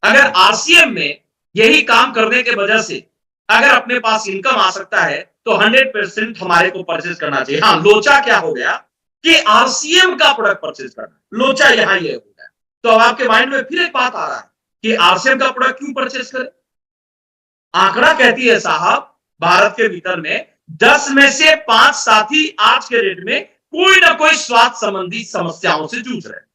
अगर आरसीएम में यही काम करने के वजह से अगर अपने पास इनकम आ सकता है तो 100% हमारे को परचेज करना चाहिए। हाँ, लोचा क्या हो गया कि आरसीएम का प्रोडक्ट परचेज करना, लोचा यहाँ ये हो गया। तो अब आपके माइंड में फिर एक बात आ रहा है कि आरसीएम का प्रोडक्ट क्यों परचेज करें। आंकड़ा कहती है साहब, भारत के भीतर में 10 में से 5 साथी आज के डेट में कोई ना कोई स्वास्थ्य संबंधी समस्याओं से जूझ रहे हैं,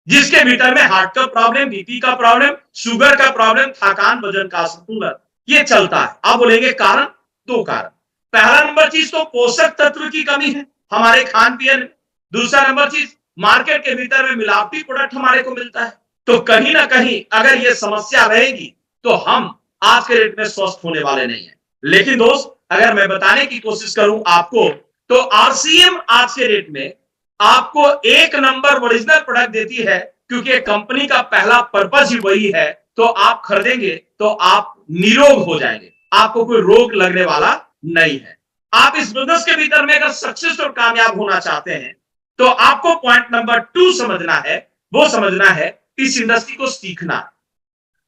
जिसके भीतर में हार्ट का प्रॉब्लम, बीपी का प्रॉब्लम, शुगर का प्रॉब्लम, थकान, वजन का असंतुलन, ये चलता है। आप बोलेंगे कारण, 2 कारण। पहला नंबर चीज तो पोषक तत्व की कमी है हमारे खान पीन में। दूसरा नंबर चीज, मार्केट के भीतर में मिलावटी प्रोडक्ट हमारे को मिलता है। तो कहीं ना कहीं अगर ये समस्या रहेगी तो हम आज के रेट में स्वस्थ होने वाले नहीं है। लेकिन दोस्त अगर मैं बताने की कोशिश करूं आपको तो आरसीएम आज के रेट में आपको 1 नंबर ओरिजिनल प्रोडक्ट देती है क्योंकि कंपनी का पहला पर्पज ही वही है। तो आप खरीदेंगे तो आप निरोग हो जाएंगे, आपको कोई रोग लगने वाला नहीं है। आप इस बिजनेस के भीतर में अगर सक्सेस और कामयाब होना चाहते हैं तो आपको पॉइंट नंबर 2 समझना है, वो समझना है इस इंडस्ट्री को सीखना।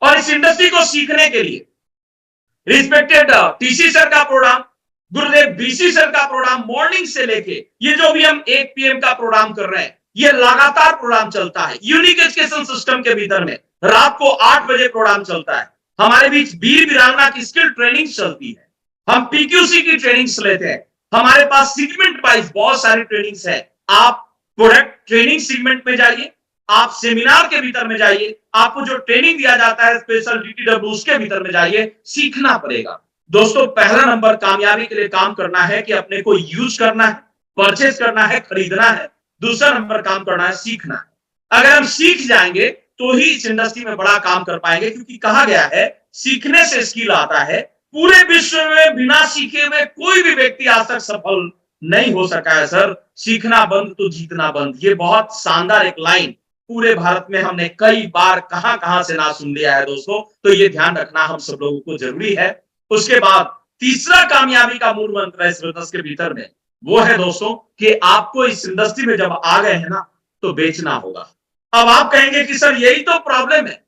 और इस इंडस्ट्री को सीखने के लिए रिस्पेक्टेड टीसी सर का प्रोग्राम, गुरुदेव बीसी सर का प्रोग्राम, मॉर्निंग से लेके ये जो भी हम 1 पीएम का प्रोग्राम कर रहे हैं, ये लगातार प्रोग्राम चलता है। यूनिक एजुकेशन सिस्टम के भीतर में रात को 8 बजे प्रोग्राम चलता है। हमारे बीच वीर वीरांगना की स्किल ट्रेनिंग चलती है, हम पीक्यूसी की ट्रेनिंग्स लेते हैं। हमारे पास सेगमेंट वाइज बहुत सारी ट्रेनिंग्स है। आप प्रोडक्ट ट्रेनिंग सेगमेंट में जाइए, आप सेमिनार के भीतर में जाइए, आपको जो ट्रेनिंग दिया जाता है स्पेशल डीटीडब्ल्यू उसके भीतर में जाइए, सीखना पड़ेगा। दोस्तों पहला नंबर कामयाबी के लिए काम करना है कि अपने को यूज करना है, परचेज करना है, खरीदना है। दूसरा नंबर काम करना है, सीखना है। अगर हम सीख जाएंगे तो ही इस इंडस्ट्री में बड़ा काम कर पाएंगे, क्योंकि कहा गया है सीखने से स्किल आता है। पूरे विश्व में बिना सीखे हुए कोई भी व्यक्ति आज तक सफल नहीं हो सका है सर। सीखना बंद तो जीतना बंद, ये बहुत शानदार एक लाइन पूरे भारत में हमने कई बार कहां-कहां से ना सुन लिया है दोस्तों। तो ये ध्यान रखना हम सब लोगों को जरूरी है। उसके बाद तीसरा कामयाबी का मूल मंत्र है इस बिजनेस के भीतर में, वो है दोस्तों कि आपको इस इंडस्ट्री में जब आ गए हैं ना तो बेचना होगा। अब आप कहेंगे कि सर यही तो प्रॉब्लम है।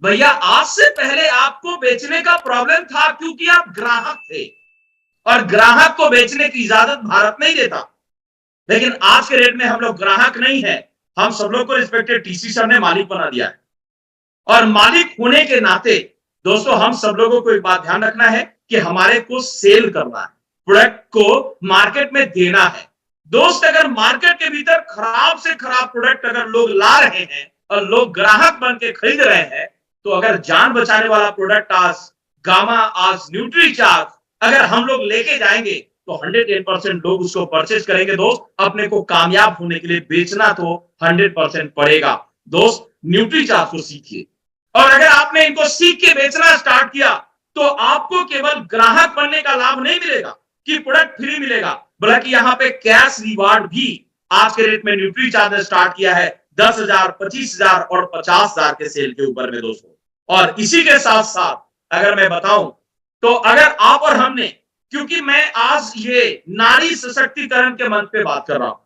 भैया आज से पहले आपको बेचने का प्रॉब्लम था क्योंकि आप ग्राहक थे, और ग्राहक को बेचने की इजाजत भारत नहीं देता। लेकिन आज के रेट में हम लोग ग्राहक नहीं है, हम सब लोग को रिस्पेक्टेड टीसी सर ने मालिक बना दिया है। और मालिक होने के नाते दोस्तों हम सब लोगों को एक बात ध्यान रखना है कि हमारे को सेल करना है, प्रोडक्ट को मार्केट में देना है। दोस्त अगर मार्केट के भीतर खराब से खराब प्रोडक्ट अगर लोग ला रहे हैं और लोग ग्राहक बन के खरीद रहे हैं, तो अगर जान बचाने वाला प्रोडक्ट आज गामा, आज न्यूट्रीचार्ज अगर हम लोग लेके जाएंगे तो 110% लोग उसको परचेज करेंगे। दोस्त अपने को कामयाब होने के लिए बेचना तो 100% पड़ेगा। दोस्त न्यूट्रीचार्ज को सीखिए, और अगर आपने इनको सीख के बेचना स्टार्ट किया तो आपको केवल ग्राहक बनने का लाभ नहीं मिलेगा कि प्रोडक्ट फ्री मिलेगा, बल्कि यहाँ पे कैश रिवार्ड भी आज के रेट में न्यूट्रीचार्ज ने स्टार्ट किया है 10,000, 25,000 और 50,000 के सेल के ऊपर में दोस्तों। और इसी के साथ साथ अगर मैं बताऊं तो अगर आप और हमने, क्योंकि मैं आज ये नारी सशक्तिकरण के मंच पे बात कर रहा हूं,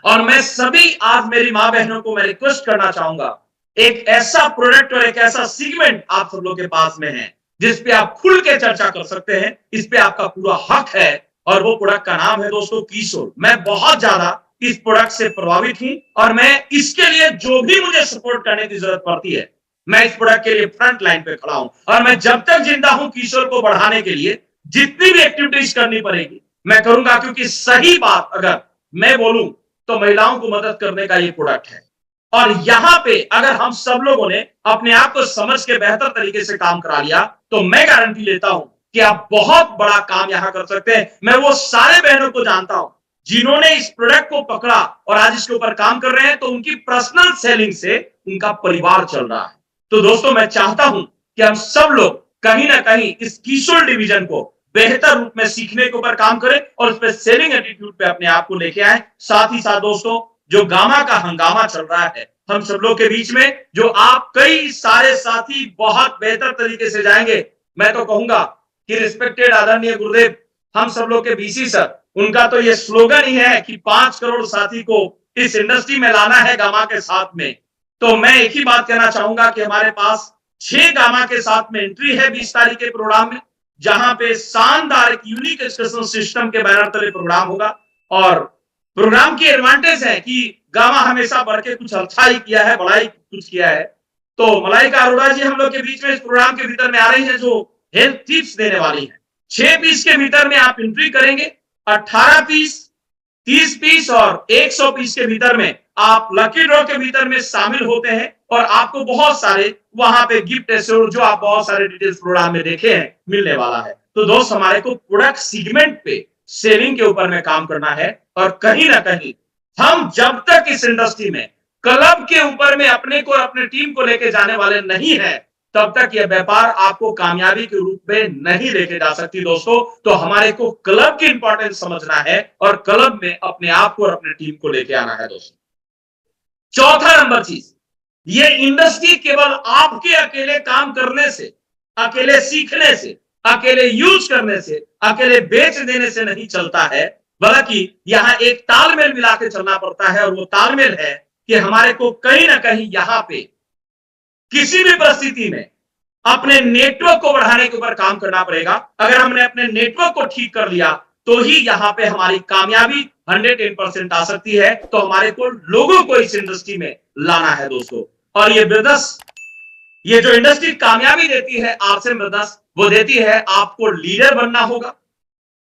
और मैं सभी आज मेरी मां बहनों को मैं रिक्वेस्ट करना चाहूंगा, एक ऐसा प्रोडक्ट और एक ऐसा सेगमेंट आप सब लोग के पास में है जिसपे आप खुल के चर्चा कर सकते हैं, इस पे आपका पूरा हक है, और वो प्रोडक्ट का नाम है दोस्तों कीशोर। मैं बहुत ज्यादा इस प्रोडक्ट से प्रभावित हूं, और मैं इसके लिए जो भी मुझे सपोर्ट करने की जरूरत पड़ती है, मैं इस प्रोडक्ट के लिए फ्रंट लाइन पे खड़ा हूं, और मैं जब तक जिंदा हूं किशोर को बढ़ाने के लिए जितनी भी एक्टिविटीज करनी पड़ेगी मैं करूंगा, क्योंकि सही बात अगर मैं बोलूं तो महिलाओं को मदद करने का ये प्रोडक्ट है। और यहां पे अगर हम सब लोगों ने अपने आप को समझ के बेहतर तरीके से काम करा लिया तो मैं गारंटी लेता हूं कि आप बहुत बड़ा काम यहां कर सकते हैं। मैं वो सारे बहनों को जानता हूं जिन्होंने इस प्रोडक्ट को पकड़ा और आज इसके ऊपर काम कर रहे हैं, तो उनकी पर्सनल सेलिंग से उनका परिवार चल रहा है। तो दोस्तों मैं चाहता हूं कि हम सब लोग कहीं ना कहीं इस किशोर डिवीजन को बेहतर रूप में सीखने के ऊपर काम करें और उस पर सेलिंग एटीट्यूड पे अपने आप को लेके आए। साथ ही साथ दोस्तों जो गामा का हंगामा चल रहा है हम सब लोग के बीच में, जो आप कई सारे साथी बहुत बेहतर तरीके से जाएंगे, मैं तो कहूंगा कि रिस्पेक्टेड आदरणीय गुरुदेव हम सब लोग के बीसी सर, उनका तो ये स्लोगन ही है कि 5 करोड़ साथी को इस इंडस्ट्री में लाना है गामा के साथ में। तो मैं एक ही बात कहना चाहूंगा कि हमारे पास 6 गामा के साथ में एंट्री है 20 तारीख के प्रोग्राम में, जहां पे शानदार एक यूनिक एजुकेशन सिस्टम के बैनर तले प्रोग्राम होगा। और प्रोग्राम की एडवांटेज है कि गामा हमेशा बढ़ के कुछ अच्छा ही किया है, बड़ा ही कुछ किया है। तो मलाइका अरोड़ा जी हम लोग के बीच में इस प्रोग्राम के भीतर में आ रही है, जो हेल्थ टिप्स देने वाली है। 6 पीस के भीतर में आप एंट्री करेंगे, 18 पीस, 30 पीस और 100 पीस के भीतर में आप लकी ड्रॉ के भीतर में शामिल होते हैं, और आपको बहुत सारे वहां पे गिफ्ट एश्योर जो आप बहुत सारे डिटेल्स प्रोग्राम में देखे हैं मिलने वाला है। तो दोस्त हमारे को प्रोडक्ट सेगमेंट पे सेलिंग के ऊपर में काम करना है, और कहीं ना कहीं हम जब तक इस इंडस्ट्री में क्लब के ऊपर में अपने को अपने टीम को लेके जाने वाले नहीं है, तब तक यह व्यापार आपको कामयाबी के रूप में नहीं लेके जा सकती दोस्तों। तो हमारे को क्लब की इंपॉर्टेंस समझना है और क्लब में अपने आप को और अपने टीम को लेके आना है दोस्तों। चौथा नंबर चीज, ये इंडस्ट्री केवल आपके अकेले काम करने से, अकेले सीखने से, अकेले यूज करने से, अकेले बेच देने से नहीं चलता है, बल्कि यहां एक तालमेल मिला के चलना पड़ता है। और वो तालमेल है कि हमारे को कहीं ना कहीं यहां पे किसी भी परिस्थिति में अपने नेटवर्क को बढ़ाने के ऊपर काम करना पड़ेगा। अगर हमने अपने नेटवर्क को ठीक कर लिया तो ही यहां पे हमारी कामयाबी 110% आ सकती है। तो हमारे को लोगों को इस इंडस्ट्री में लाना है दोस्तों। और ये बिजनेस, ये जो इंडस्ट्री कामयाबी देती है आरसीएम बिजनेस, वो देती है आपको लीडर बनना होगा,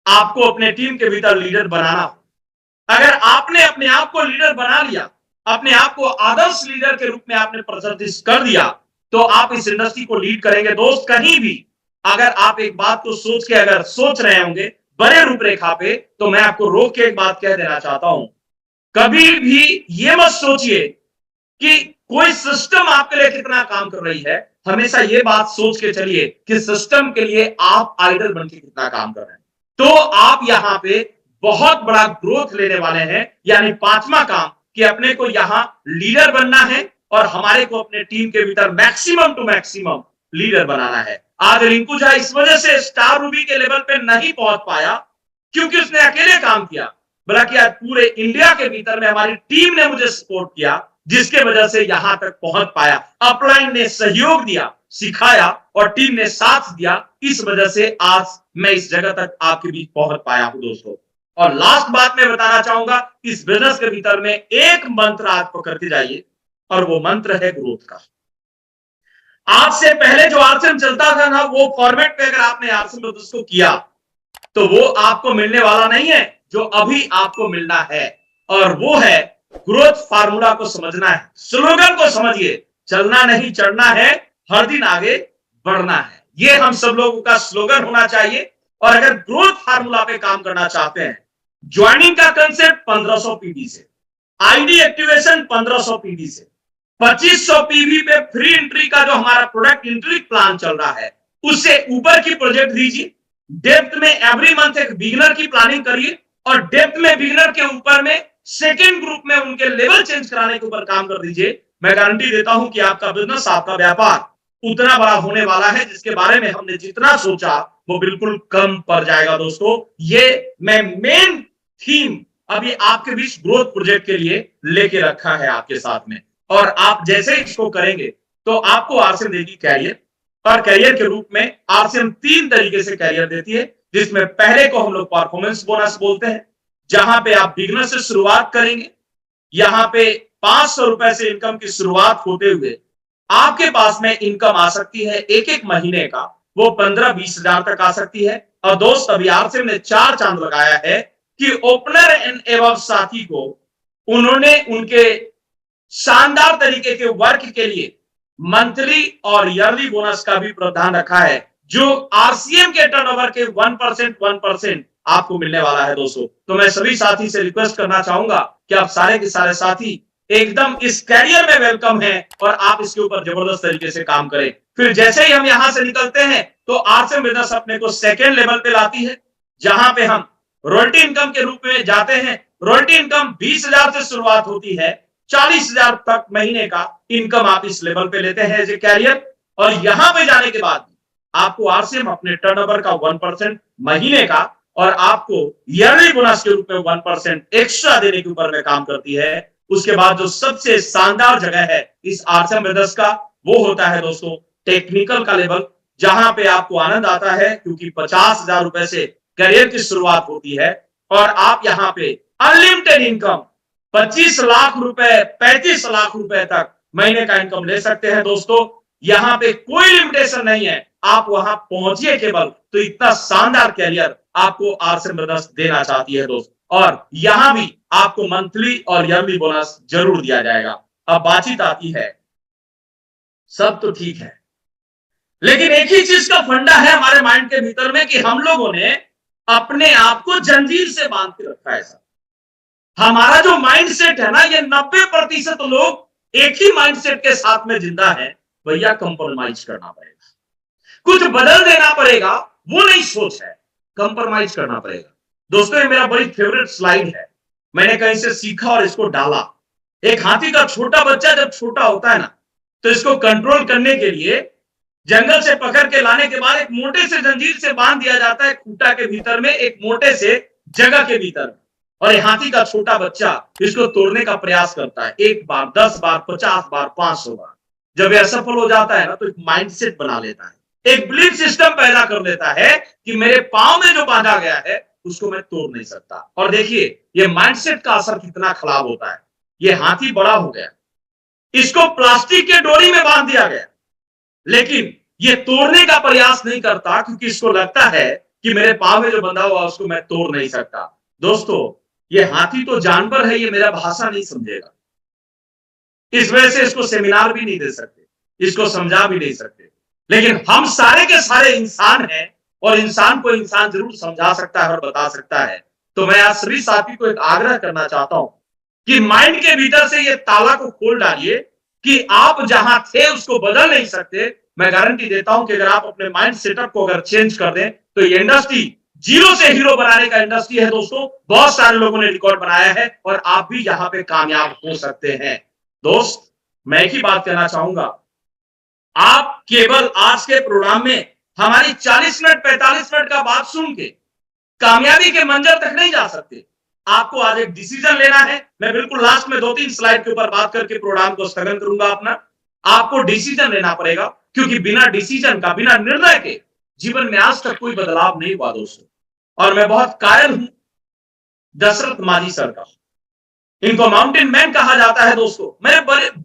आपको अपने टीम के भीतर लीडर बनाना होगा। अगर आपने अपने आप को लीडर बना लिया, अपने आप को आदर्श लीडर के रूप में आपने प्रदर्शित कर दिया, तो आप इस इंडस्ट्री को लीड करेंगे दोस्त। कहीं भी अगर आप एक बात को सोच के अगर सोच रहे होंगे बड़े रूपरेखा पे, तो मैं आपको रोक के एक बात कह देना चाहता हूं, कभी भी ये मत सोचिए कि कोई सिस्टम आपके लिए कितना काम कर रही है। हमेशा ये बात सोच के चलिए कि सिस्टम के लिए आप आइडल बन के कितना काम कर रहे हैं। तो आप यहां पे बहुत बड़ा ग्रोथ लेने वाले हैं। यानी पांचवा काम कि अपने को यहां लीडर बनना है और हमारे को अपने टीम के भीतर मैक्सिमम टू मैक्सिमम लीडर बनाना है। आज रिंकू झा इस वजह से स्टार रूबी के लेवल पे नहीं पहुंच पाया क्योंकि उसने अकेले काम किया, बल्कि आज पूरे इंडिया के भीतर में हमारी टीम ने मुझे सपोर्ट किया, जिसके वजह से यहां तक पहुंच पाया। अपलाइन ने सहयोग दिया, सिखाया और टीम ने साथ दिया। इस वजह से आज मैं इस जगह तक आपके बीच पहुंच पाया हूं दोस्तों। और लास्ट बात मैं बताना चाहूंगा, इस बिजनेस के भीतर में एक मंत्र आज पकड़ के जाइए और वो मंत्र है ग्रोथ का। आज से पहले जो आरसीएम चलता था ना, वो फॉर्मेट पे अगर आपने आरसीएम बिजनेस को किया तो वो आपको मिलने वाला नहीं है जो अभी आपको मिलना है। और वो है ग्रोथ फार्मूला को समझना है, स्लोगन को समझिए, चलना नहीं चढ़ना है, हर दिन आगे बढ़ना है। ये हम सब लोगों का स्लोगन होना चाहिए। और अगर ग्रोथ फार्मूला पे काम करना चाहते हैं, ज्वाइनिंग का कंसेप्ट 1500 पीवी से, आईडी एक्टिवेशन 1500 पीवी से, 2500 पीवी पे फ्री एंट्री का जो हमारा प्रोडक्ट एंट्री प्लान चल रहा है, उससे ऊपर की प्रोजेक्ट दीजिए। डेप्थ में एवरी मंथ एक बिगिनर की प्लानिंग करिए और डेप्थ में बिगिनर के ऊपर में सेकेंड ग्रुप में उनके लेवल चेंज कराने के ऊपर काम कर दीजिए। मैं गारंटी देता हूं कि आपका बिजनेस, आपका व्यापार उतना बड़ा होने वाला है जिसके बारे में हमने जितना सोचा वो बिल्कुल कम पड़ जाएगा दोस्तों। ये मैं मेन थीम अभी आपके बीच ग्रोथ प्रोजेक्ट के लिए लेके रखा है आपके साथ में। और आप जैसे इसको करेंगे तो आपको आरसीएम देगी कैरियर। और कैरियर के रूप में आरसीएम 3 तरीके से कैरियर देती है, जिसमें पहले को हम लोग परफॉर्मेंस बोनस बोलते हैं, जहां पे आप बिगिनर से शुरुआत करेंगे। यहां पे 500 रुपए से इनकम की शुरुआत होते हुए आपके पास में इनकम आ सकती है एक एक महीने का, वो 15-20 हजार तक आ सकती है। और दोस्त अभी आरसीएम ने 4 चांद लगाया है कि ओपनर एंड एवब साथी को उन्होंने उनके शानदार तरीके के वर्क के लिए मंथली और ईयरली बोनस का भी प्रावधान रखा है, जो आरसीएम के टर्नओवर के 1% आपको मिलने वाला है दोस्तों। तो मैं सभी साथी से रिक्वेस्ट करना चाहूंगा कि आप सारे के सारे साथी एकदम इस कैरियर में वेलकम है और आप इसके ऊपर जबरदस्त तरीके से काम करें। फिर जैसे ही हम यहां से निकलते हैं तो आरसीएम बिजनेस अपने को सेकेंड लेवल पे लाती है, जहां पे हम रॉयल्टी इनकम के रूप में जाते हैं। रॉयल्टी इनकम 20,000 से शुरुआत होती है, 40,000 तक महीने का इनकम आप इस लेवल पे लेते हैं एज ए कैरियर। और यहां पे जाने के बाद आपको आरसीएम अपने टर्नओवर का 1% महीने का और आपको ईयरली बोनस के रूप में 1% एक्स्ट्रा देने के ऊपर में काम करती है। उसके बाद जो सबसे शानदार जगह है इस आरसीएम बिजनेस का, वो होता है दोस्तों टेक्निकल का लेवल, जहां पे आपको आनंद आता है क्योंकि 50,000 रुपए से करियर की शुरुआत होती है और आप यहां पे अनलिमिटेड इनकम 25 लाख रुपए 35 लाख रुपए तक महीने का इनकम ले सकते हैं दोस्तों। यहां पे कोई लिमिटेशन नहीं है, आप वहां पहुंचिए केवल तो इतना शानदार कैरियर आपको आरसीएम बिजनेस देना चाहती है दोस्त। और यहां भी आपको मंथली और ईयरली बोनस जरूर दिया जाएगा। अब बातचीत आती है, सब तो ठीक है, लेकिन एक ही चीज का फंडा है हमारे माइंड के भीतर में कि हम लोगों ने अपने आप को जंजीर से बांध के रखा है। हमारा जो माइंडसेट है ना, ये 90% लोग एक ही माइंडसेट के साथ में जिंदा है, भैया कंप्रोमाइज करना पड़ेगा, कुछ बदल देना पड़ेगा, वो नहीं सोच है, कंप्रोमाइज करना पड़ेगा। दोस्तों ये मेरा बड़ी फेवरेट स्लाइड है, मैंने कहीं से सीखा और इसको डाला। एक हाथी का छोटा बच्चा जब छोटा होता है ना, तो इसको कंट्रोल करने के लिए जंगल से पकड़ के लाने के बाद एक मोटे से जंजीर से बांध दिया जाता है खूंटा के भीतर में, एक मोटे से जगह के भीतर। और ये हाथी का छोटा बच्चा इसको तोड़ने का प्रयास करता है, 1 बार, 10 बार, 50 बार, 500 बार। जब यह असफल हो जाता है ना, तो एक माइंडसेट बना लेता है, एक बिलीफ सिस्टम पैदा कर लेता है कि मेरे पांव में जो बांधा गया है उसको मैं तोड़ नहीं सकता। और देखिए ये माइंडसेट का असर कितना खराब होता है। ये हाथी बड़ा हो गया, इसको प्लास्टिक के डोरी में बांध दिया गया, लेकिन ये तोड़ने का प्रयास नहीं करता क्योंकि इसको लगता है कि मेरे पांव में जो बंधा हुआ उसको मैं तोड़ नहीं सकता। दोस्तों, ये हाथी तो जानवर है, ये मेरा भाषा नहीं समझेगा। इस वजह से इसको सेमिनार भी नहीं दे सकते, इसको समझा भी नहीं सकते। लेकिन हम सारे के सारे इंसान हैं और इंसान को इंसान जरूर समझा सकता है और बता सकता है। तो मैं आज सभी साथी को एक आग्रह करना चाहता हूं कि माइंड के भीतर से ये ताला को खोल डालिए कि आप जहां थे उसको बदल नहीं सकते। मैं गारंटी देता हूं कि अगर आप अपने माइंड सेटअप को अगर चेंज कर दें तो ये इंडस्ट्री जीरो से हीरो बनाने का इंडस्ट्री है दोस्तों। बहुत सारे लोगों ने रिकॉर्ड बनाया है और आप भी यहां पे कामयाब हो सकते हैं। दोस्त, मैं एक ही बात कहना चाहूंगा, आप केवल आज के प्रोग्राम में हमारी 40 मिनट 45 मिनट का बात सुन के कामयाबी के मंजिल तक नहीं जा सकते। आपको आज एक डिसीजन लेना है। मैं बिल्कुल लास्ट में 2-3 स्लाइड के ऊपर बात करके प्रोग्राम को स्थगन करूंगा अपना। आपको डिसीजन लेना पड़ेगा क्योंकि बिना डिसीजन का, बिना निर्णय के जीवन में आज तक कोई बदलाव नहीं हुआ दोस्तों। और मैं बहुत कायल हूं दशरथ माझी सर का। इनको माउंटेन मैन कहा जाता है दोस्तों। मेरे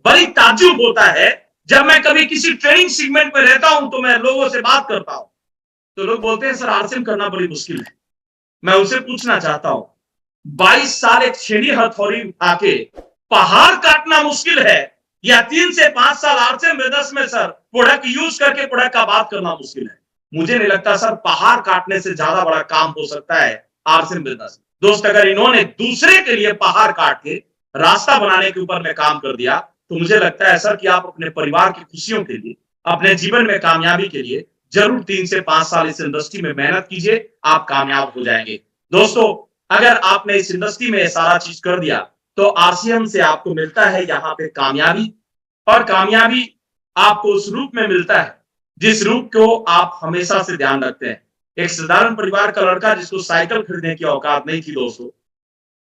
बड़ी ताज्जुब होता है जब मैं कभी किसी ट्रेनिंग सेगमेंट में रहता हूं तो मैं लोगों से बात करता हूं तो लोग बोलते हैं सर आरसीएम करना बड़ी मुश्किल है। मैं उनसे पूछना चाहता हूं, 22 साल एक छेड़ी हथौड़ी उठा के पहाड़ काटना मुश्किल है या 3 से 5 साल आरसीएम बिजनेस में सर प्रोडक्ट यूज करके प्रोडक्ट का बात करना मुश्किल है? मुझे नहीं लगता सर पहाड़ काटने से ज्यादा बड़ा काम हो सकता है आरसीएम बिजनेस। दोस्त, अगर इन्होंने दूसरे के लिए पहाड़ काट के रास्ता बनाने के ऊपर में काम कर दिया तो मुझे लगता है सर कि आप अपने परिवार की खुशियों के लिए, अपने जीवन में कामयाबी के लिए जरूर 3 से 5 साल इस इंडस्ट्री में मेहनत कीजिए, आप कामयाब हो जाएंगे। दोस्तों, अगर आपने इस इंडस्ट्री में सारा चीज कर दिया तो आरसीएम से आपको मिलता है यहाँ पे कामयाबी। और कामयाबी आपको उस रूप में मिलता है जिस रूप को आप हमेशा से ध्यान रखते हैं। एक साधारण परिवार का लड़का जिसको साइकिल खरीदने की औकात नहीं थी दोस्तों,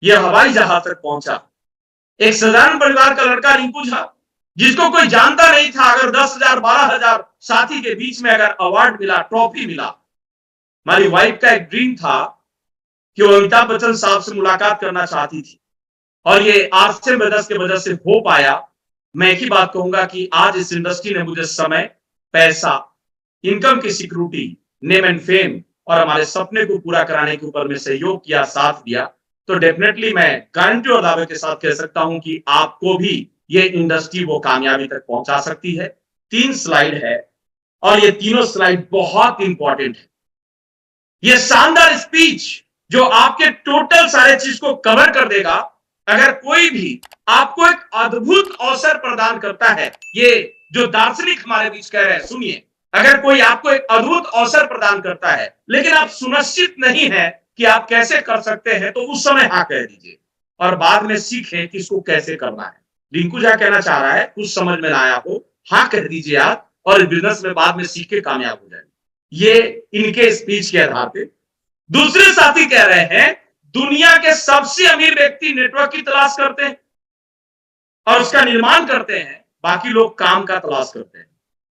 यह हवाई जहाज तक पहुंचा। एक साधारण परिवार का लड़का रिंकू झा, जिसको कोई जानता नहीं था, अगर 10,000 12,000 साथी के बीच में अगर अवार्ड मिला, ट्रॉफी मिला। हमारी वाइफ का एक ड्रीम था कि वो अमिताभ बच्चन साहब से मुलाकात करना चाहती थी और ये आरसीएम बिजनेस की वजह से हो पाया। मैं एक ही बात कहूंगा कि आज इस इंडस्ट्री ने मुझे समय, पैसा, इनकम की सिक्योरिटी, नेम एंड फेम और हमारे सपने को पूरा कराने के ऊपर में सहयोग किया, साथ दिया। तो डेफिनेटली मैं गारंटी और दावे के साथ कह सकता हूं कि आपको भी ये इंडस्ट्री वो कामयाबी तक पहुंचा सकती है। 3 स्लाइड है और ये तीनों स्लाइड बहुत इंपॉर्टेंट है। ये शानदार स्पीच जो आपके टोटल सारे चीज को कवर कर देगा। अगर कोई भी आपको एक अद्भुत अवसर प्रदान करता है, ये जो दार्शनिक हमारे बीच कह रहे हैं, सुनिए, अगर कोई आपको एक अद्भुत अवसर प्रदान करता है लेकिन आप सुनिश्चित नहीं है कि आप कैसे कर सकते हैं तो उस समय हाँ कह दीजिए और बाद में सीखें कि इसको कैसे करना है। रिंकू झा कहना चाह रहा है, कुछ समझ में ना आया हो, हाँ कह दीजिए आप और बिजनेस में बाद में सीख के कामयाब हो जाएंगे। ये इनके स्पीच के आधार पे। दूसरे साथी कह रहे हैं दुनिया के सबसे अमीर व्यक्ति नेटवर्क की तलाश करते हैं और उसका निर्माण करते हैं, बाकी लोग काम का तलाश करते हैं।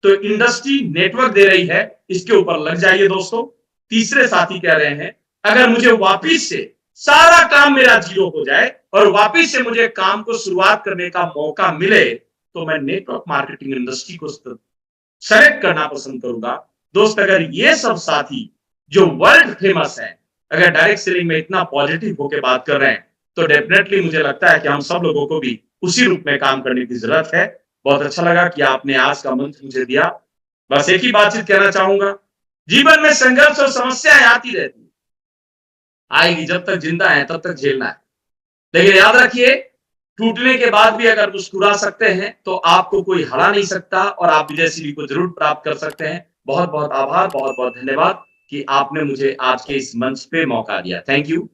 तो इंडस्ट्री नेटवर्क दे रही है, इसके ऊपर लग जाइए दोस्तों। तीसरे साथी कह रहे हैं अगर मुझे वापिस से सारा काम मेरा जीरो हो जाए और वापिस से मुझे काम को शुरुआत करने का मौका मिले तो मैं नेटवर्क मार्केटिंग इंडस्ट्री को सेलेक्ट करना पसंद करूंगा। दोस्त, अगर ये सब साथी जो वर्ल्ड फेमस है अगर डायरेक्ट सेलिंग में इतना पॉजिटिव होकर बात कर रहे हैं तो डेफिनेटली मुझे लगता है कि हम सब लोगों को भी उसी रूप में काम करने की जरूरत है। बहुत अच्छा लगा कि आपने आज का मंच मुझे दिया। बस एक ही बातचीत कहना चाहूंगा, जीवन में संघर्ष और समस्याएं आती रहती है, आएगी, जब तक जिंदा है तब तक झेलना है। लेकिन याद रखिए, टूटने के बाद भी अगर मुस्कुरा सकते हैं तो आपको कोई हरा नहीं सकता और आप विजय सीढ़ी को जरूर प्राप्त कर सकते हैं। बहुत बहुत आभार, बहुत बहुत धन्यवाद कि आपने मुझे आज के इस मंच पे मौका दिया। Thank you.